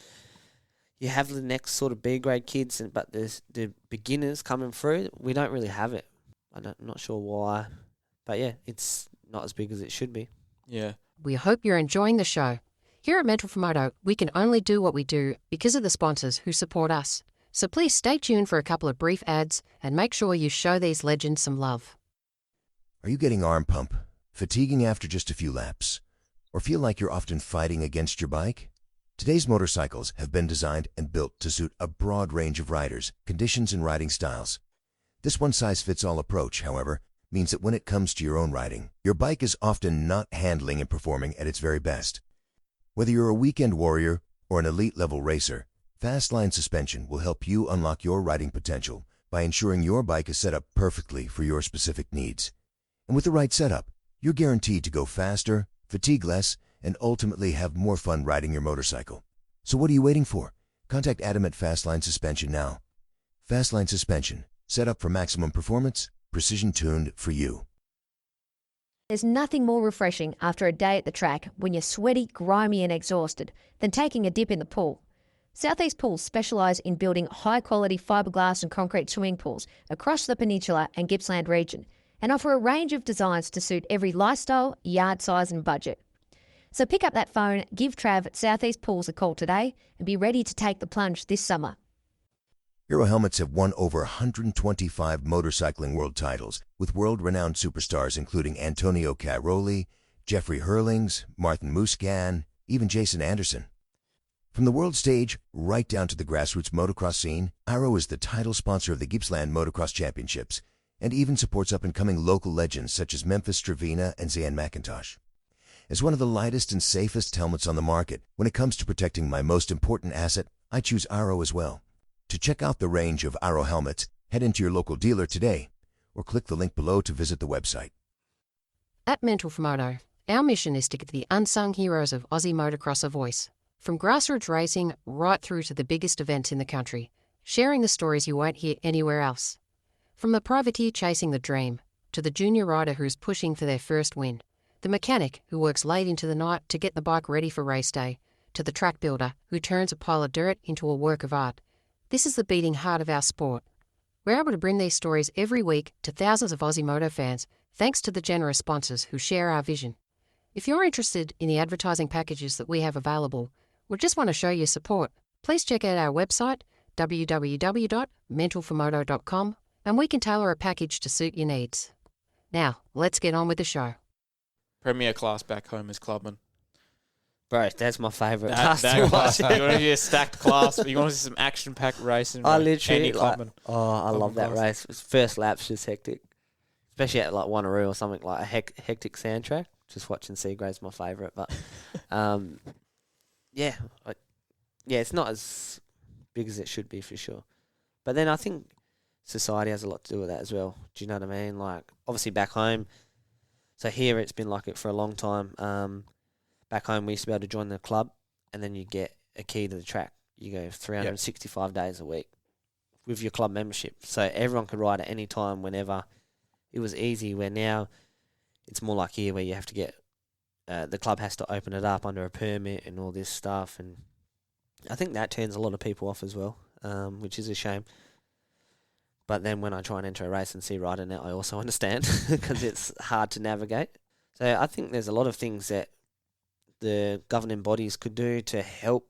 you have the next sort of B grade kids, but there's the beginners coming through. We don't really have it. I'm not sure why, but yeah, it's not as big as it should be. Yeah. We hope you're enjoying the show. Here at Mental for Moto, we can only do what we do because of the sponsors who support us. So please stay tuned for a couple of brief ads and make sure you show these legends some love. Are you getting arm pump, fatiguing after just a few laps, or feel like you're often fighting against your bike? Today's motorcycles have been designed and built to suit a broad range of riders, conditions, and riding styles. This one-size-fits-all approach, however, means that when it comes to your own riding, your bike is often not handling and performing at its very best. Whether you're a weekend warrior or an elite-level racer, Fastline Suspension will help you unlock your riding potential by ensuring your bike is set up perfectly for your specific needs. And with the right setup, you're guaranteed to go faster, fatigue less, and ultimately have more fun riding your motorcycle. So what are you waiting for? Contact Adam at Fastline Suspension now. Fastline Suspension, set up for maximum performance, precision tuned for you. There's nothing more refreshing after a day at the track when you're sweaty, grimy and exhausted than taking a dip in the pool. Southeast Pools specialise in building high-quality fiberglass and concrete swimming pools across the Peninsula and Gippsland region and offer a range of designs to suit every lifestyle, yard size and budget. So pick up that phone, give Trav at Southeast Pools a call today and be ready to take the plunge this summer. Hero helmets have won over 125 motorcycling world titles with world-renowned superstars including Antonio Cairoli, Jeffrey Hurlings, Martin Muscan, even Jason Anderson. From the world stage right down to the grassroots motocross scene, Arrow is the title sponsor of the Gippsland Motocross Championships and even supports up-and-coming local legends such as Memphis Stravina and Zayn McIntosh. As one of the lightest and safest helmets on the market, when it comes to protecting my most important asset, I choose Arrow as well. To check out the range of Arrow helmets, head into your local dealer today or click the link below to visit the website. At Mental for Moto, our mission is to give the unsung heroes of Aussie motocross a voice. From grassroots racing right through to the biggest events in the country, sharing the stories you won't hear anywhere else. From the privateer chasing the dream, to the junior rider who's pushing for their first win, the mechanic who works late into the night to get the bike ready for race day, to the track builder who turns a pile of dirt into a work of art. This is the beating heart of our sport. We're able to bring these stories every week to thousands of Aussie moto fans thanks to the generous sponsors who share our vision. If you're interested in the advertising packages that we have available, or just want to show your support, please check out our website, www.mentalformoto.com, and we can tailor a package to suit your needs. Now, let's get on with the show. Premier class back home as clubman. Bro, that's my favourite That class to watch. class. You want to see a stacked class, but you want to see some action-packed racing. I bro. literally, Any clubman. I love that class. race. First lap's just hectic. Especially at like Wanneroo or something like a hectic sand track. Just watching Seagrave's my favourite. But, yeah, it's not as big as it should be for sure. But then I think society has a lot to do with that as well. Do you know what I mean? Like, obviously back home, so here it's been like it for a long time. Back home we used to be able to join the club and then you get a key to the track. You go 365 days a week with your club membership. So everyone could ride at any time, whenever. It was easy, where now it's more like here where you have to get, the club has to open it up under a permit and all this stuff. And I think that turns a lot of people off as well, which is a shame. But then when I try and enter a race and see riding it, I also understand because it's hard to navigate. So I think there's a lot of things that the governing bodies could do to help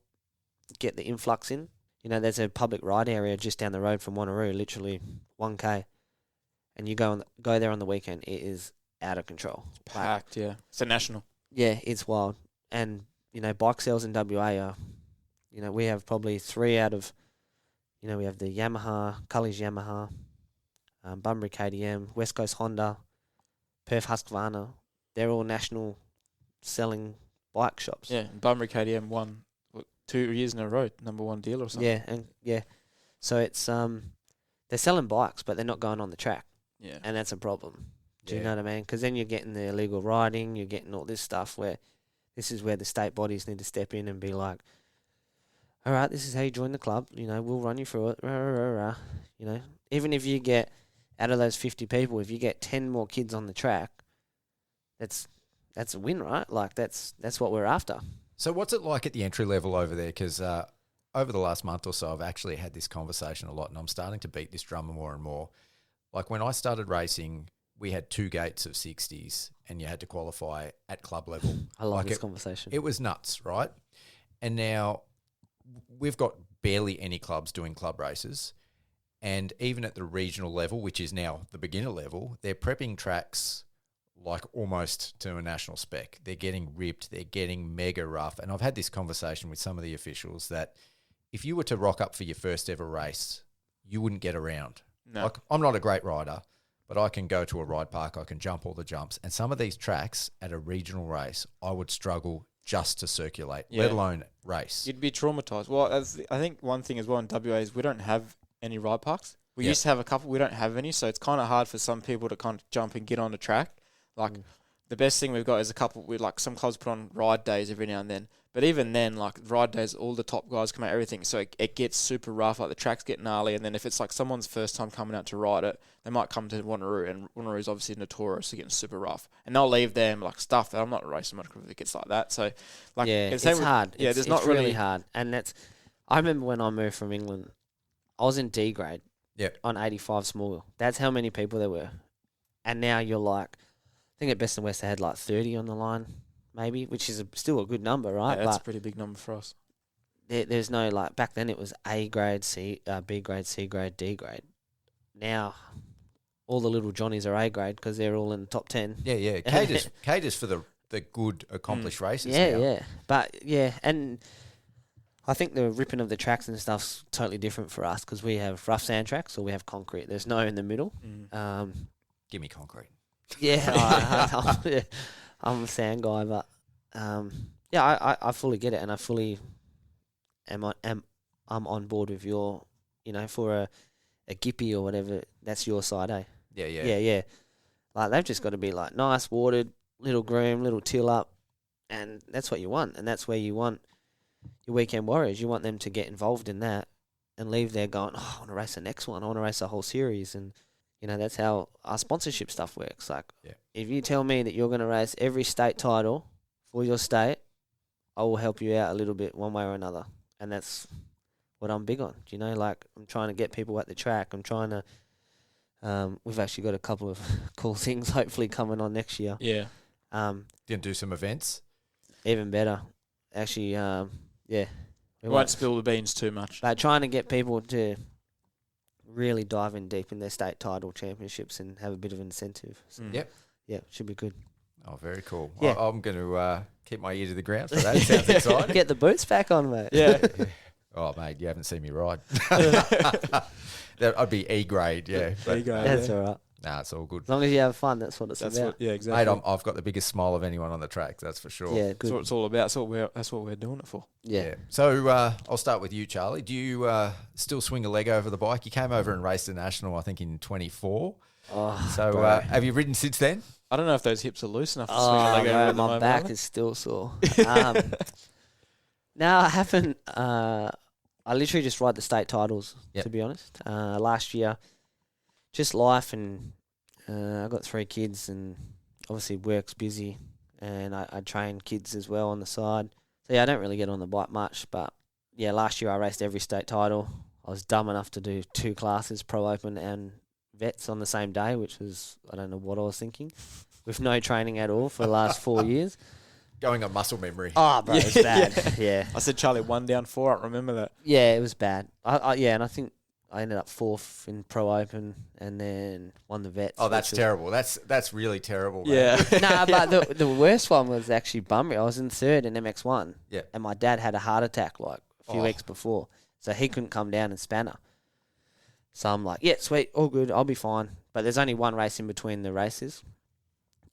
get the influx in. You know, there's a public ride area just down the road from Wanneroo, literally 1K. And you go there on the weekend, it is out of control. Packed, yeah. It's a national. Yeah, it's wild. And, you know, bike sales in WA are, you know, we have probably 3 out of, you know, we have the Yamaha, Cully's Yamaha, Bunbury KTM, West Coast Honda, Perth Husqvarna. They're all national selling bike shops. Yeah, and Bunbury KTM won 2 years in a row, #1 dealer or something. Yeah. So it's they're selling bikes, but they're not going on the track. Yeah. And that's a problem. Do you know what I mean? Because then you're getting the illegal riding, you're getting all this stuff where this is where the state bodies need to step in and be like, all right, this is how you join the club. You know, we'll run you through it. You know, even if you get, out of those 50 people, if you get 10 more kids on the track, that's a win, right? Like, that's what we're after. So what's it like at the entry level over there? Because over the last month or so, I've actually had this conversation a lot, and I'm starting to beat this drum more and more. Like when I started racing, we had 2 gates of 60s, and you had to qualify at club level. I love this conversation. It was nuts, right? And now we've got barely any clubs doing club races. And even at the regional level, which is now the beginner level, they're prepping tracks like almost to a national spec. They're getting ripped. They're getting mega rough. And I've had this conversation with some of the officials that if you were to rock up for your first ever race, you wouldn't get around. No. Like, I'm not a great rider, but I can go to a ride park. I can jump all the jumps. And some of these tracks at a regional race, I would struggle just to circulate, Yeah. let alone race. You'd be traumatized. Well, I think one thing as well in WA is we don't have any ride parks. We Yep. used to have a couple. We don't have any, so it's kind of hard for some people to kind of jump and get on the track. Like the best thing we've got is a couple. We like some clubs put on ride days every now and then. But even then, like ride days, all the top guys come out, everything. So it gets super rough. Like the tracks get gnarly, and then if it's like someone's first time coming out to ride it, they might come to Wanneroo, and Wanneroo's obviously notorious for getting super rough, and they'll leave them like stuff that I'm not racing much if it gets like that. So like it's same with- hard. Yeah, it's, there's it's not really really hard. And I remember when I moved from England, I was in D grade. Yep. On 85 small wheel. That's how many people there were. And now you're like, I think at Best and West they had like 30 on the line, maybe, which is still a good number, right? Yeah, that's but a pretty big number for us. there's no like, back then it was A grade, B grade, C grade, D grade. Now all the little Johnnies are A grade because they're all in the top 10. Yeah. Caters for the good accomplished races. Yeah, now. yeah. But yeah, and I think the ripping of the tracks and stuff's totally different for us because we have rough sand tracks or we have concrete. There's no in the middle. Give me concrete. Yeah, I'm a sand guy, but I fully get it, and I fully I'm on board with your, for a Gippy or whatever. That's your side, eh? Yeah. Like they've just got to be like nice, watered, little groom, little till up, and that's what you want, and that's where you want your weekend warriors. You want them to get involved in that and leave there going, oh, I want to race the next one. I want to race the whole series, and that's how our sponsorship stuff works. Like, if you tell me that you're going to race every state title for your state, I will help you out a little bit one way or another. And that's what I'm big on. Like I'm trying to get people at the track. I'm trying to, we've actually got a couple of cool things hopefully coming on next year. Yeah. Gonna do some events. Even better. Actually, yeah. We won't spill the beans too much. But trying to get people to really dive in deep in their state title championships and have a bit of an incentive. So, Yep. Yeah, should be good. Oh, very cool. Yeah. I'm going to keep my ear to the ground for that. Sounds exciting. Get the boots back on, mate. Yeah. Oh, mate, you haven't seen me ride. I'd be E grade, yeah. There you go. That's all right. Nah, it's all good. As long as you have fun, that's what it's That's about. what, yeah, exactly. Mate, I've got the biggest smile of anyone on the track, that's for sure. Yeah, That's good. what it's all about. That's what we're doing it for. Yeah. So I'll start with you, Charlie. Do you still swing a leg over the bike? You came over and raced a national, I think, in 24. Oh, So bro. have you ridden since then? I don't know if those hips are loose enough to swing a Oh, leg over bro, at the my moment, back are they? is still sore. No, I haven't. I literally just ride the state titles, Yep. to be honest. Last year, just life, and I got 3 kids, and obviously work's busy, and I train kids as well on the side. So yeah, I don't really get on the bike much, but yeah, last year I raced every state title. I was dumb enough to do 2 classes, Pro Open and Vets on the same day, which was, I don't know what I was thinking, with no training at all for the last 4 years. Going on muscle memory. Oh, bro, it's bad. Yeah. I said Charlie 1 down 4. I remember that. Yeah, it was bad. And I think I ended up 4th in Pro Open and then won the Vets. Oh, that's which was- terrible. That's really terrible, man. Yeah. Nah, but the worst one was actually Bunbury. I was in 3rd in MX1. Yeah. And my dad had a heart attack like a few Oh. weeks before. So he couldn't come down and spanner. So I'm like, yeah, sweet, all good, I'll be fine. But there's only one race in between the races.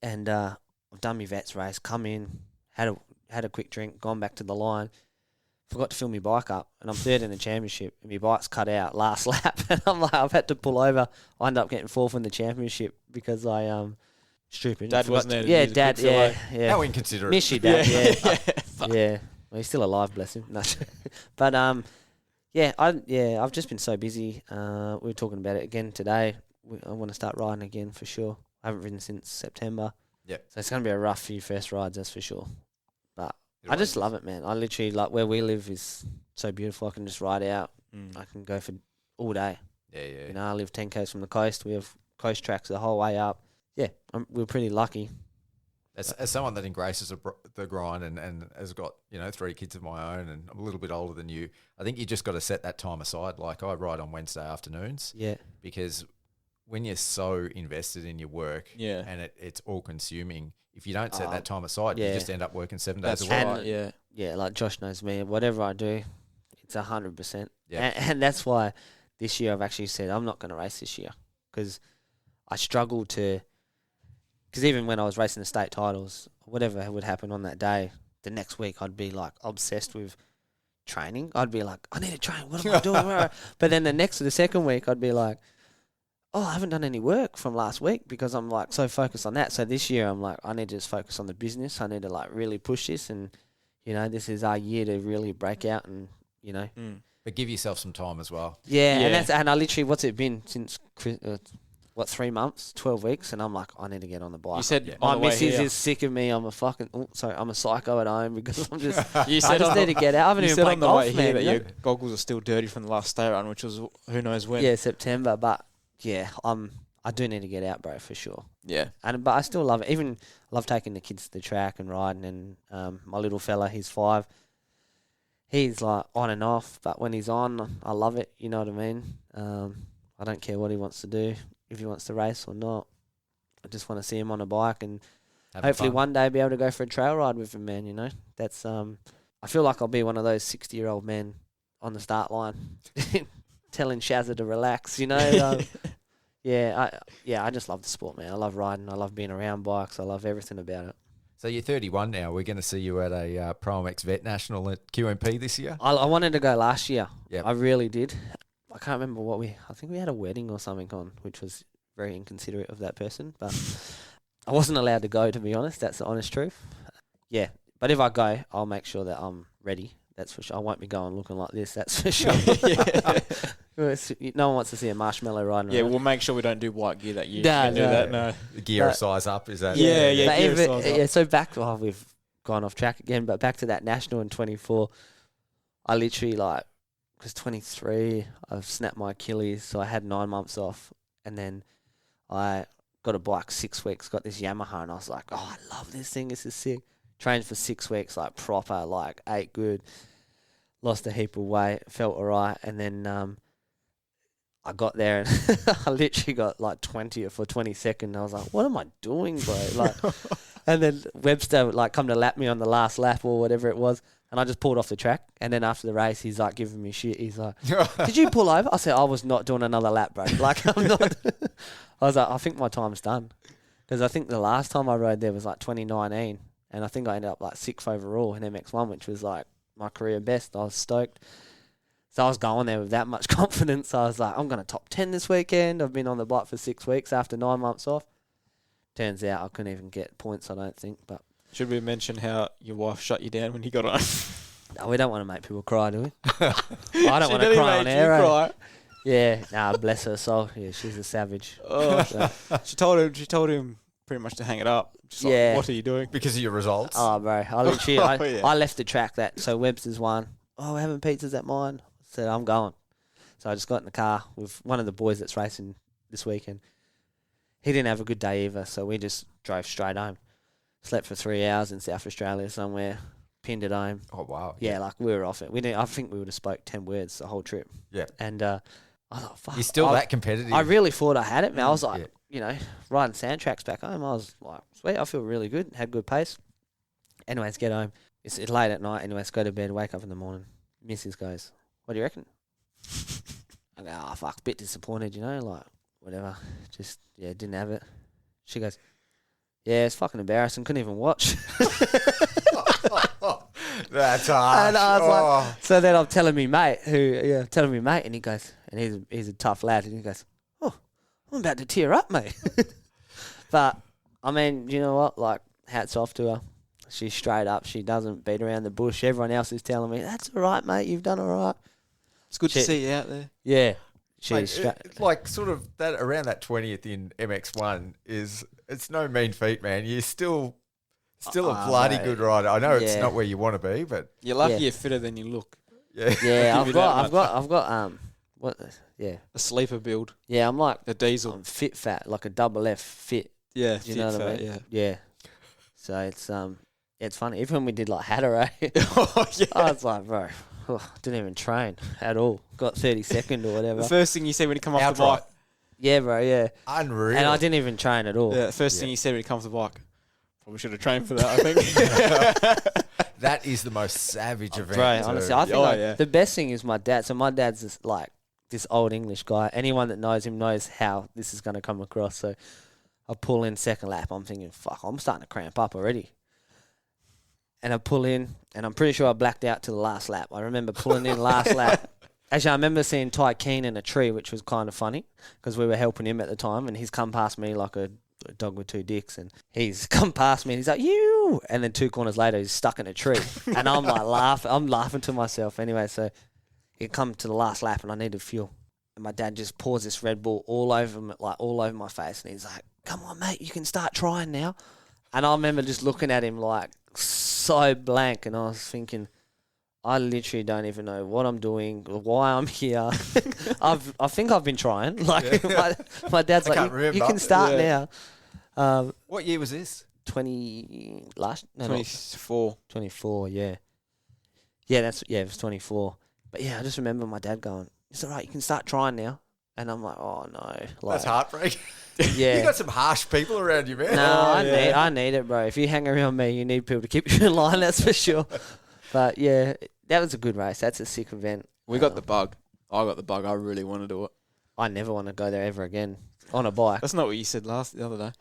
And I've done my Vets race, come in, had a quick drink, gone back to the line, forgot to fill my bike up, and I'm 3rd in the championship, and my bike's cut out last lap, and I'm like, I've had to pull over. I ended up getting 4th in the championship because I stupid. Dad I wasn't forgot there to Yeah, use a Dad. quick fill, Yeah. How inconsiderate. Miss you, Dad. Yeah. Well, he's still alive, bless him. No. But I've just been so busy. We were talking about it again today. I want to start riding again for sure. I haven't ridden since September. Yep. So it's going to be a rough few first rides, that's for sure. But It I just always love it, man. I literally, like, where we live is so beautiful. I can just ride out. Mm. I can go for all day. Yeah. I live 10 k's from the coast. We have coast tracks the whole way up. Yeah, we're pretty lucky. As someone that embraces the grind and has got 3 kids of my own, and I'm a little bit older than you, I think you just got to set that time aside. Like I ride on Wednesday afternoons, Yeah. because when you're so invested in your work, Yeah. and it's all consuming, if you don't set Oh, that time aside, you yeah. just end up working 7 days That's a week. right. Yeah. Yeah, like Josh knows me. Whatever I do, it's 100%. Yeah. And that's why this year I've actually said I'm not going to race this year because I struggle to. Because even when I was racing the state titles, whatever would happen on that day, the next week I'd be like obsessed with training. I'd be like, I need to train. What am I doing? But then the second week I'd be like, oh, I haven't done any work from last week because I'm like so focused on that. So this year I'm like, I need to just focus on the business. I need to like really push this, and you know, this is our year to really break out, and you know. But give yourself some time as well. Yeah. And I literally, what's it been since 3 months, 12 weeks, and I'm like, I need to get on the bike. You said my missus is sick of me. I'm a psycho at home because I'm just. I just need to get out. I haven't you even said played on the golf, way here man. that your goggles are still dirty from the last state run, which was who knows when. Yeah, September. But yeah, I do need to get out, bro, for sure. Yeah. But I still love it. Even love taking the kids to the track and riding. And my little fella, he's 5. He's like on and off, but when he's on, I love it. You know what I mean? I don't care what he wants to do, if he wants to race or not. I just want to see him on a bike and hopefully one day be able to go for a trail ride with him, man. You know, that's I feel like I'll be one of those 60-year-old men on the start line, telling Shazza to relax. You know. I just love the sport, man. I love riding. I love being around bikes. I love everything about it. So you're 31 now. We're going to see you at a Pro MX Vet National at QMP this year. I wanted to go last year. Yeah, I really did. I can't remember I think we had a wedding or something on, which was very inconsiderate of that person. But I wasn't allowed to go, to be honest. That's the honest truth. Yeah, but if I go, I'll make sure that I'm ready. That's for sure. I won't be going looking like this. That's for sure. No one wants to see a marshmallow riding around. We'll make sure we don't do white gear that year. No. The gear size up, is that? Gear size up. Yeah, so back, we've gone off track again, but back to that national in 24, I literally because 23, I've snapped my Achilles, so I had 9 months off, and then I got a bike 6 weeks, got this Yamaha, and I was like, oh, I love this thing, this is sick. Trained for 6 weeks, proper, ate good, lost a heap of weight, felt alright, and then I got there and I literally got 20th or 22nd. I was like, what am I doing, bro? And then Webster come to lap me on the last lap or whatever it was, and I just pulled off the track. And then after the race, he's giving me shit. He's like, did you pull over? I said, I was not doing another lap, bro. I'm not. I was like, I think my time's done. Because I think the last time I rode there was 2019. And I think I ended up 6th overall in MX1, which was my career best. I was stoked. So I was going there with that much confidence. I was like, I'm going to top 10 this weekend. I've been on the bike for 6 weeks after 9 months off. Turns out I couldn't even get points, I don't think. But should we mention how your wife shut you down when you got on? No, we don't want to make people cry, do we? I don't want to cry on air. Cry. Yeah, nah, bless her soul. Yeah, she's a savage. Oh, so. She told him pretty much to hang it up. Just what are you doing? Because of your results? Oh, bro. I literally, I left the track so Webster's won. Oh, we're having pizzas at mine. I said, I'm going. So I just got in the car with one of the boys that's racing this weekend. He didn't have a good day either, so we just drove straight home. Slept for 3 hours in South Australia somewhere, pinned it home. Oh, wow. Yeah, we were off it. I think we would have spoke 10 words the whole trip. Yeah. And I thought, fuck. You're still that competitive. I really thought I had it, man. I was like, riding sand tracks back home. I was like, sweet, I feel really good. Had good pace. Anyways, get home. It's late at night. Anyways, go to bed, wake up in the morning. Missus goes, what do you reckon? I go, oh, fuck, bit disappointed, whatever. Just, didn't have it. She goes, yeah, it's fucking embarrassing. Couldn't even watch. That's harsh. And I was like, so then I'm telling me mate, and he goes, and he's a tough lad, and he goes, oh, I'm about to tear up, mate. But, I mean, you know what? Hats off to her. She's straight up. She doesn't beat around the bush. Everyone else is telling me, that's all right, mate. You've done all right. It's good to see you out there. Yeah. She's sort of that around that 20th in MX1 it's no mean feat, man. You're still a bloody good rider. I know it's not where you want to be, but you're lucky you're fitter than you look. Yeah. Yeah, I've got a sleeper build. Yeah, I'm like a diesel. I'm fit fat, like a double F fit. Yeah, you know what I mean? Yeah. So it's funny. Even when we did Hatteray, I was like, bro, didn't even train at all. Got 32nd or whatever. The first thing you said when you come off the bike. Yeah, bro, yeah. Unreal. And I didn't even train at all. Yeah, the first thing you said when you come off the bike. Probably should have trained for that, I think. That is the most savage event. Bro, honestly, I think the best thing is my dad. So my dad's this old English guy. Anyone that knows him knows how this is going to come across. So I pull in second lap. I'm thinking, fuck, I'm starting to cramp up already. and I pull in, and I'm pretty sure I blacked out to the last lap. I remember pulling in last lap. Actually, I remember seeing Ty Keane in a tree, which was kind of funny because we were helping him at the time, and he's come past me like a dog with two dicks, and he's come past me and he's like, you, and then 2 corners later he's stuck in a tree. And I'm like I'm laughing to myself anyway. So it come to the last lap and I needed fuel, and my dad just pours this Red Bull all over me, like all over my face, and he's like, come on mate, you can start trying now. And I remember just looking at him like so blank, and I was thinking, I literally don't even know what I'm doing, why I'm here. I think I've been trying. Like my dad's like, you can start now. What year was this? 24. Yeah. Yeah, it was 24. But yeah, I just remember my dad going, it's all right, you can start trying now. And I'm like, oh no. That's heartbreaking. Yeah. You got some harsh people around you, man. No, I need it, bro. If you hang around me, you need people to keep you in line, that's for sure. But yeah, that was a good race. That's a sick event. We got the bug. I got the bug. I really want to do it. I never want to go there ever again on a bike. That's not what you said the other day.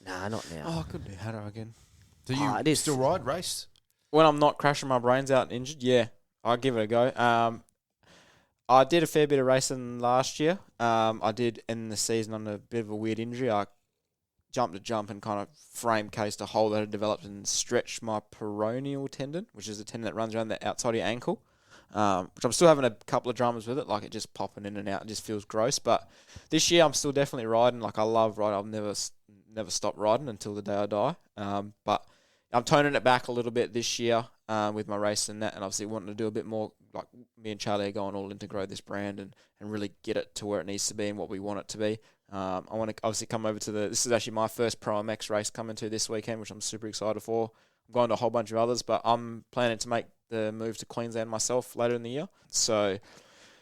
Nah, not now. Oh, I could do Haddo again. Do you still ride race? When I'm not crashing my brains out and injured, yeah, I'll give it a go. I did a fair bit of racing last year. I did in the season on a bit of a weird injury. I jumped a jump and kind of frame cased a hole that had developed and stretched my peroneal tendon, which is a tendon that runs around the outside of your ankle, which I'm still having a couple of dramas with it, like it just popping in and out. It just feels gross. But this year I'm still definitely riding. Like I love riding. I'll never stop riding until the day I die. But I'm toning it back a little bit this year with my race and that, and obviously wanting to do a bit more, like me and Charlie are going all in to grow this brand and really get it to where it needs to be and what we want it to be. I want to obviously come over to this is actually my first Pro MX race coming to this weekend, which I'm super excited for. I'm going to a whole bunch of others, but I'm planning to make the move to Queensland myself later in the year. So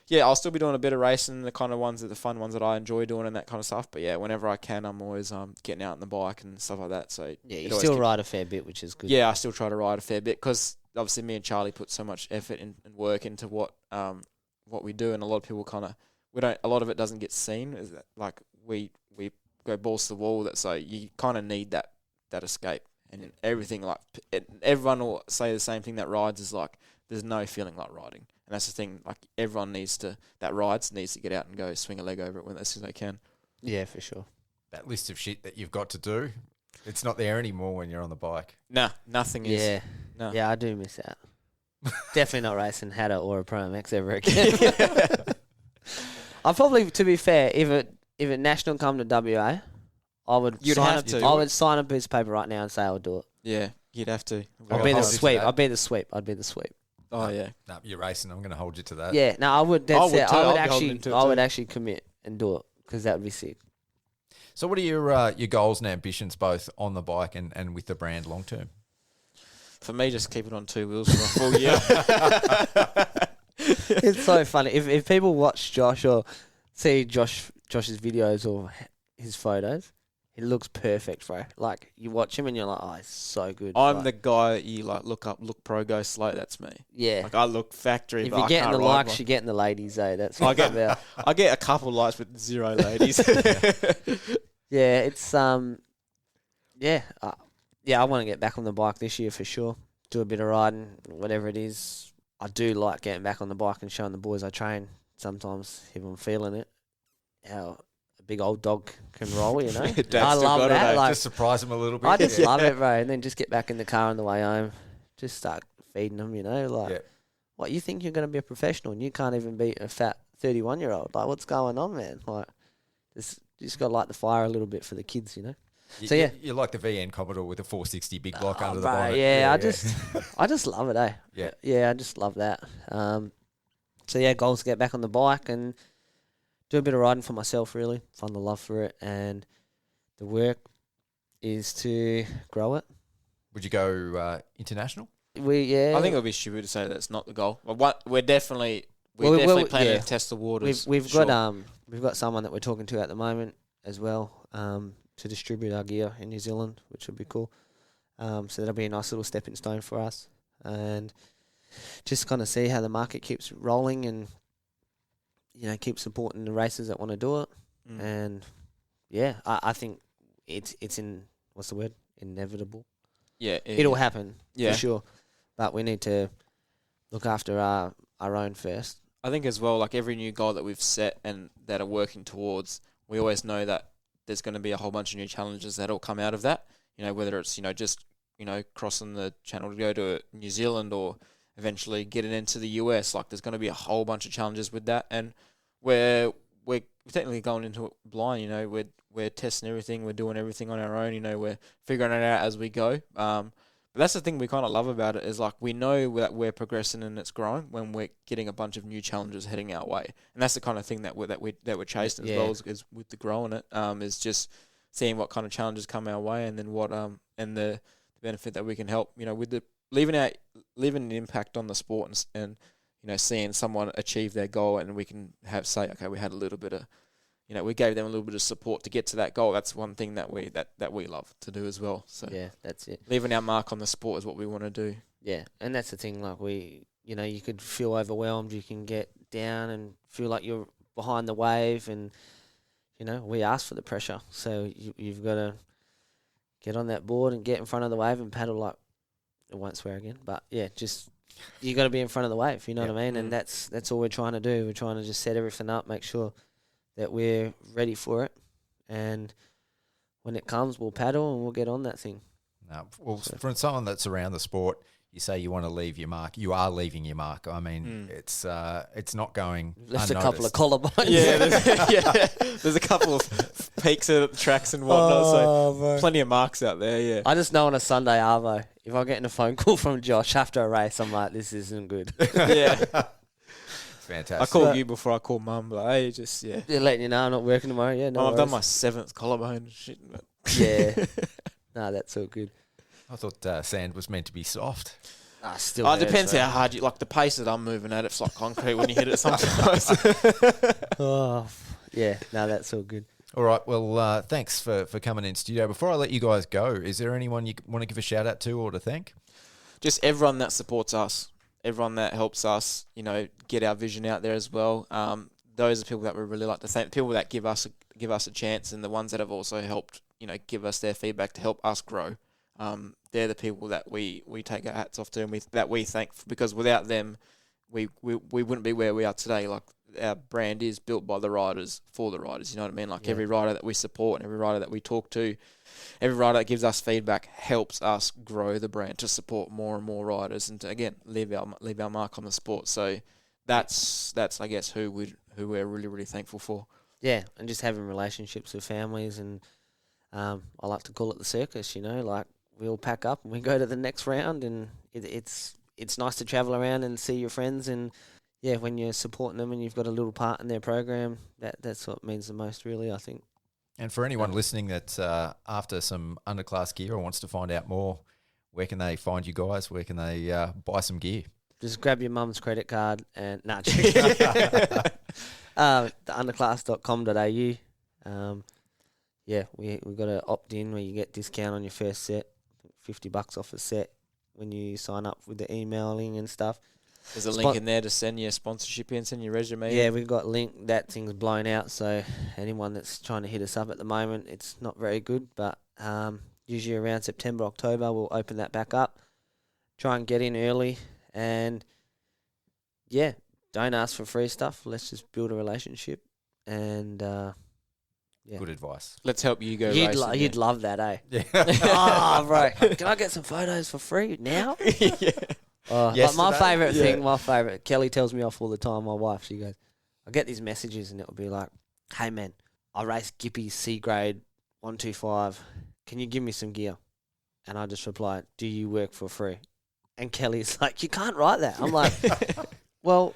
yeah, I'll still be doing a bit of racing, the kind of ones the fun ones that I enjoy doing and that kind of stuff. But yeah, whenever I can, I'm always getting out on the bike and stuff like that. So yeah, you still ride a fair bit, which is good. Yeah, I still try to ride a fair bit because obviously me and Charlie put so much effort and work into what we do, and a lot of people kind of a lot of it doesn't get seen. Is that like we go balls to the wall. That so you kind of need that escape and everything. Like everyone will say the same thing that rides is like there's no feeling like riding. And that's the thing, like everyone needs to get out and go swing a leg over it when as soon as they can. Yeah, for sure. That list of shit that you've got to do, it's not there anymore when you're on the bike. Nah, nothing is. Yeah. No. Yeah, I do miss out. Definitely not racing Haddo or a Pro MX ever again. I'd probably, to be fair, if it national come to WA, I would sign a piece of paper right now and say I would do it. Yeah, you'd have to. I'd be the sweep. Oh yeah. No, you're racing. I'm going to hold you to that. Yeah, no, I would. That's it. I would too. actually commit and do it because that would be sick. So what are your goals and ambitions both on the bike and with the brand long term? For me, just keep it on 2 wheels for a full year. It's so funny. If people watch Josh or see Josh's videos or his photos, it looks perfect, bro. Like, you watch him and you're like, oh, it's so good. I'm the guy you like look pro, go slow. That's me. Yeah. Like, I look factory, if but you're getting the likes, you're getting the ladies, though. That's what it's about. I get a couple likes with 0 ladies. Yeah, it's yeah, I want to get back on the bike this year for sure. Do a bit of riding, whatever it is. I do like getting back on the bike and showing the boys I train sometimes if I'm feeling it. How a big old dog can roll, you know. I love that. Like, just surprise them a little bit. I just love it, bro. And then just get back in the car on the way home. Just start feeding them, you know. Like, what, you think you're going to be a professional and you can't even beat a fat 31-year-old? Like, what's going on, man? Like, just got to light the fire a little bit for the kids, you know. So yeah, you're like the VN Commodore with a 460 big block under the bonnet. Yeah, I just love it, eh? Yeah, I just love that. So yeah, goals to get back on the bike and do a bit of riding for myself, really. Find the love for it, and the work is to grow it. Would you go international? I think it would be stupid to say that's not the goal. We're definitely planning to test the waters. We've got someone that we're talking to at the moment as well. To distribute our gear in New Zealand, which would be cool. So that'll be a nice little stepping stone for us. And just kind of see how the market keeps rolling and, you know, keep supporting the racers that want to do it. And, yeah, I think it's what's the word? Inevitable. Yeah. It'll happen, for sure. but we need to look after our own first. I think as well, like every new goal that we've set and that are working towards, we always know that there's going to be a whole bunch of new challenges that'll come out of that. You know, whether it's, just, crossing the channel to go to New Zealand or eventually getting into the US, like there's going to be a whole bunch of challenges with that. And we're technically going into it blind, we're testing everything, we're doing everything on our own, we're figuring it out as we go. But that's the thing we kind of love about it is like we know that we're progressing and it's growing when we're getting a bunch of new challenges heading our way, and that's the kind of thing that we're chasing as well as with the growing it. Is just seeing what kind of challenges come our way, and then what and the benefit that we can help. With the leaving an impact on the sport and seeing someone achieve their goal, and we can say okay, we had a little bit of. We gave them a little bit of support to get to that goal. That's one thing that we love to do as well. So yeah, that's it. Leaving our mark on the sport is what we want to do. Yeah, and that's the thing. Like you could feel overwhelmed. You can get down and feel like you're behind the wave, and we ask for the pressure. So you've got to get on that board and get in front of the wave and paddle like. I won't swear again, but yeah, just you got to be in front of the wave. You know what I mean? And that's all we're trying to do. We're trying to just set everything up, make sure that we're ready for it, and when it comes, we'll paddle and we'll get on that thing. No, well, for someone that's around the sport, you say you want to leave your mark. You are leaving your mark. I mean, it's not going left unnoticed. a couple of collarbones. Yeah, there's a couple of peaks at the tracks and whatnot. Plenty of marks out there. Yeah, I just know on a Sunday arvo, if I'm getting a phone call from Josh after a race, I'm like, this isn't good. Yeah. Fantastic. I called you before I called Mum, but hey, just They're letting you know I'm not working tomorrow. Yeah, no. I've done my 7th collarbone and shit. But yeah, no, that's all good. I thought sand was meant to be soft. Still. It depends how hard you like the pace that I'm moving at. It's like concrete when you hit it sometimes. Yeah, no, that's all good. All right. Well, thanks for coming in studio. Before I let you guys go, is there anyone you want to give a shout out to or to thank? Just everyone that supports us. Everyone that helps us, get our vision out there as well. Those are people that we really like to thank. People that give us a chance, and the ones that have also helped, give us their feedback to help us grow. They're the people that we take our hats off to, and that we thank, because without them, we wouldn't be where we are today. Like our brand is built by the riders for the riders. You know what I mean? Like every rider that we support and every rider that we talk to. Every rider that gives us feedback helps us grow the brand to support more and more riders and to, again, leave our mark on the sport. So that's I guess who we're really, really thankful for. Yeah, and just having relationships with families, and I like to call it the circus. Like we all pack up and we go to the next round, and it's nice to travel around and see your friends, and yeah, when you're supporting them and you've got a little part in their program, that's what means the most, really, I think. And for anyone listening that's after some Underclass gear or wants to find out more, where can they find you guys? Where can they buy some gear? Just grab your mum's credit card and the underclass.com.au. Yeah, we've got an opt-in where you get discount on your first set, $50 off a set when you sign up with the emailing and stuff. There's a link in there to send your sponsorship in, send your resume. Yeah, we've got a link. That thing's blown out, so anyone that's trying to hit us up at the moment, it's not very good, but usually around September, October, we'll open that back up. Try and get in early, and yeah, don't ask for free stuff. Let's just build a relationship, and yeah. Good advice. Let's help you go racing. You'd love that, eh? Yeah. Oh, bro. Can I get some photos for free now? Yeah. Like my favourite thing, Kelly tells me off all the time, my wife, she goes, I get these messages and it'll be like, hey man, I race Gippy's C grade 125. Can you give me some gear? And I just reply, do you work for free? And Kelly's like, you can't write that. I'm like, well,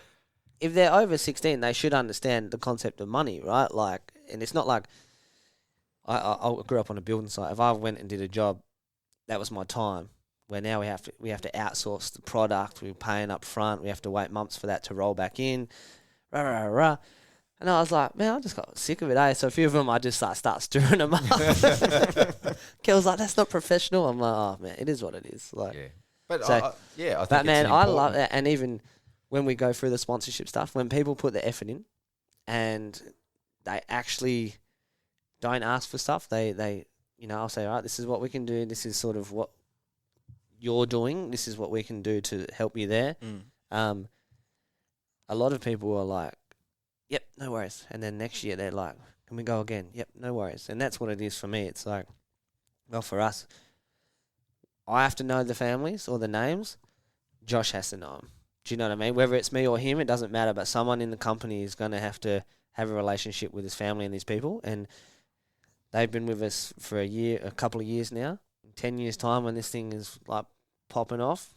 if they're over 16, they should understand the concept of money, right? Like, and it's not like I grew up on a building site. If I went and did a job, that was my time. Where now we have to outsource the product. We're paying up front. We have to wait months for that to roll back in. Rah, rah, rah. And I was like, man, I just got sick of it, eh? So a few of them, I just start stirring them up. Kel's like, that's not professional. I'm like, oh man, it is what it is. Like, yeah. But so, I think but man, I love that. And even when we go through the sponsorship stuff, when people put the effort in and they actually don't ask for stuff, they I'll say, all right, this is what we can do. This is sort of what you're doing. This is what we can do to help you there. A lot of people are like, yep, no worries. And then next year they're like, can we go again? Yep, no worries. And that's what it is for me. It's like, well, for us, I have to know the families or the names. Josh has to know them. Do you know what I mean? Whether it's me or him, it doesn't matter. But someone in the company is going to have a relationship with his family and these people. And they've been with us for a couple of years now. In 10 years' time, when this thing is like popping off,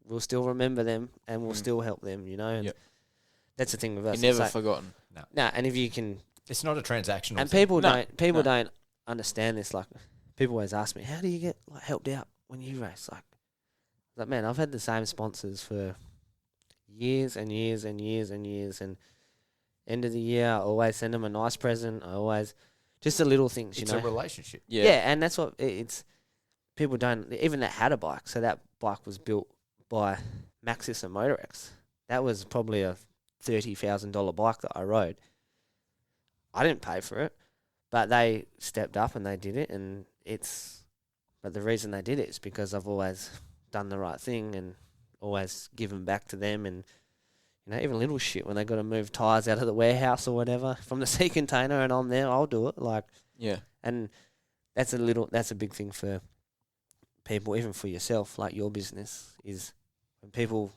we'll still remember them and we'll still help them, you know? And that's the thing with us. You're never forgotten. No, and if you can... It's not a transactional And thing. people don't understand this. Like, people always ask me, how do you get like helped out when you race? Like, man, I've had the same sponsors for years and years and years and years. And end of the year, I always send them a nice present. I always... Just the little things, you know. It's a relationship. Yeah, and that's what it's... People don't... Even that had a bike. So that bike was built by Maxis and Motorex. That was probably a $30,000 bike that I rode. I didn't pay for it, but they stepped up and they did it, and it's... But the reason they did it is because I've always done the right thing and always given back to them, and, you know, even little shit when they got to move tyres out of the warehouse or whatever from the sea container and I'm there, I'll do it. Like, and that's a big thing for people, even for yourself, like your business, is when people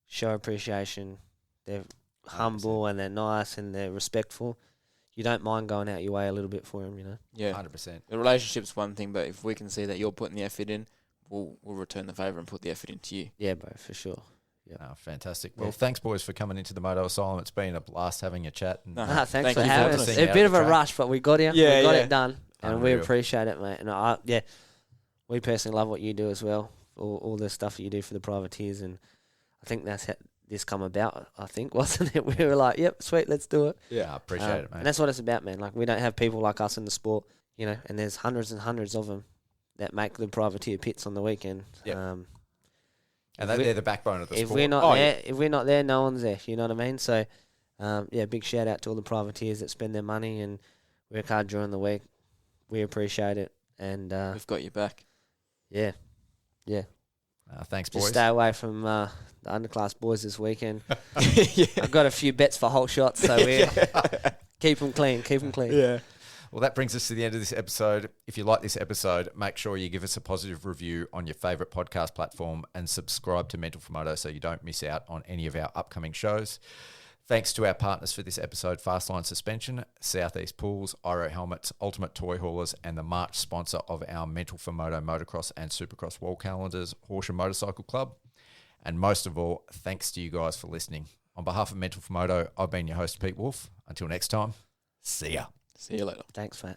show appreciation, they're humble and they're nice and they're respectful. You don't mind going out your way a little bit for them, you know? Yeah. 100%. The relationship's one thing, but if we can see that you're putting the effort in, we'll return the favour and put the effort into you. Yeah, bro, for sure. Yeah. Oh, fantastic. Well, thanks, boys, for coming into the Moto Asylum. It's been a blast having a chat. And, thanks for you having us. for It's a bit of a rush, but we got here. Yeah, we got it done, and we Unreal. appreciate it, mate. And we personally love what you do as well, all the stuff that you do for the privateers, and I think that's how this come about, I think, wasn't it? We were like, yep, sweet, let's do it. Yeah, I appreciate it, mate. And that's what it's about, man. Like, we don't have people like us in the sport, you know, and there's hundreds and hundreds of them that make the privateer pits on the weekend. Yep. And if they're the backbone of the if sport. we're not there, no one's there. You know what I mean? So, big shout out to all the privateers that spend their money and work hard during the week. We appreciate it, and We've got your back. yeah. Thanks, boys. Just stay away from the Underclass boys this weekend. I've got a few bets for whole shots, so we keep them clean. Yeah. Well, that brings us to the end of this episode. If you like this episode, make sure you give us a positive review on your favourite podcast platform and subscribe to Mental for Moto so you don't miss out on any of our upcoming shows. Thanks to our partners for this episode, Fastline Suspension, Southeast Pools, Iro Helmets, Ultimate Toy Haulers, and the March sponsor of our Mental for Moto motocross and supercross wall calendars, Horsham Motorcycle Club. And most of all, thanks to you guys for listening. On behalf of Mental for Moto, I've been your host, Pete Wolf. Until next time, see ya. See you later. Thanks, mate.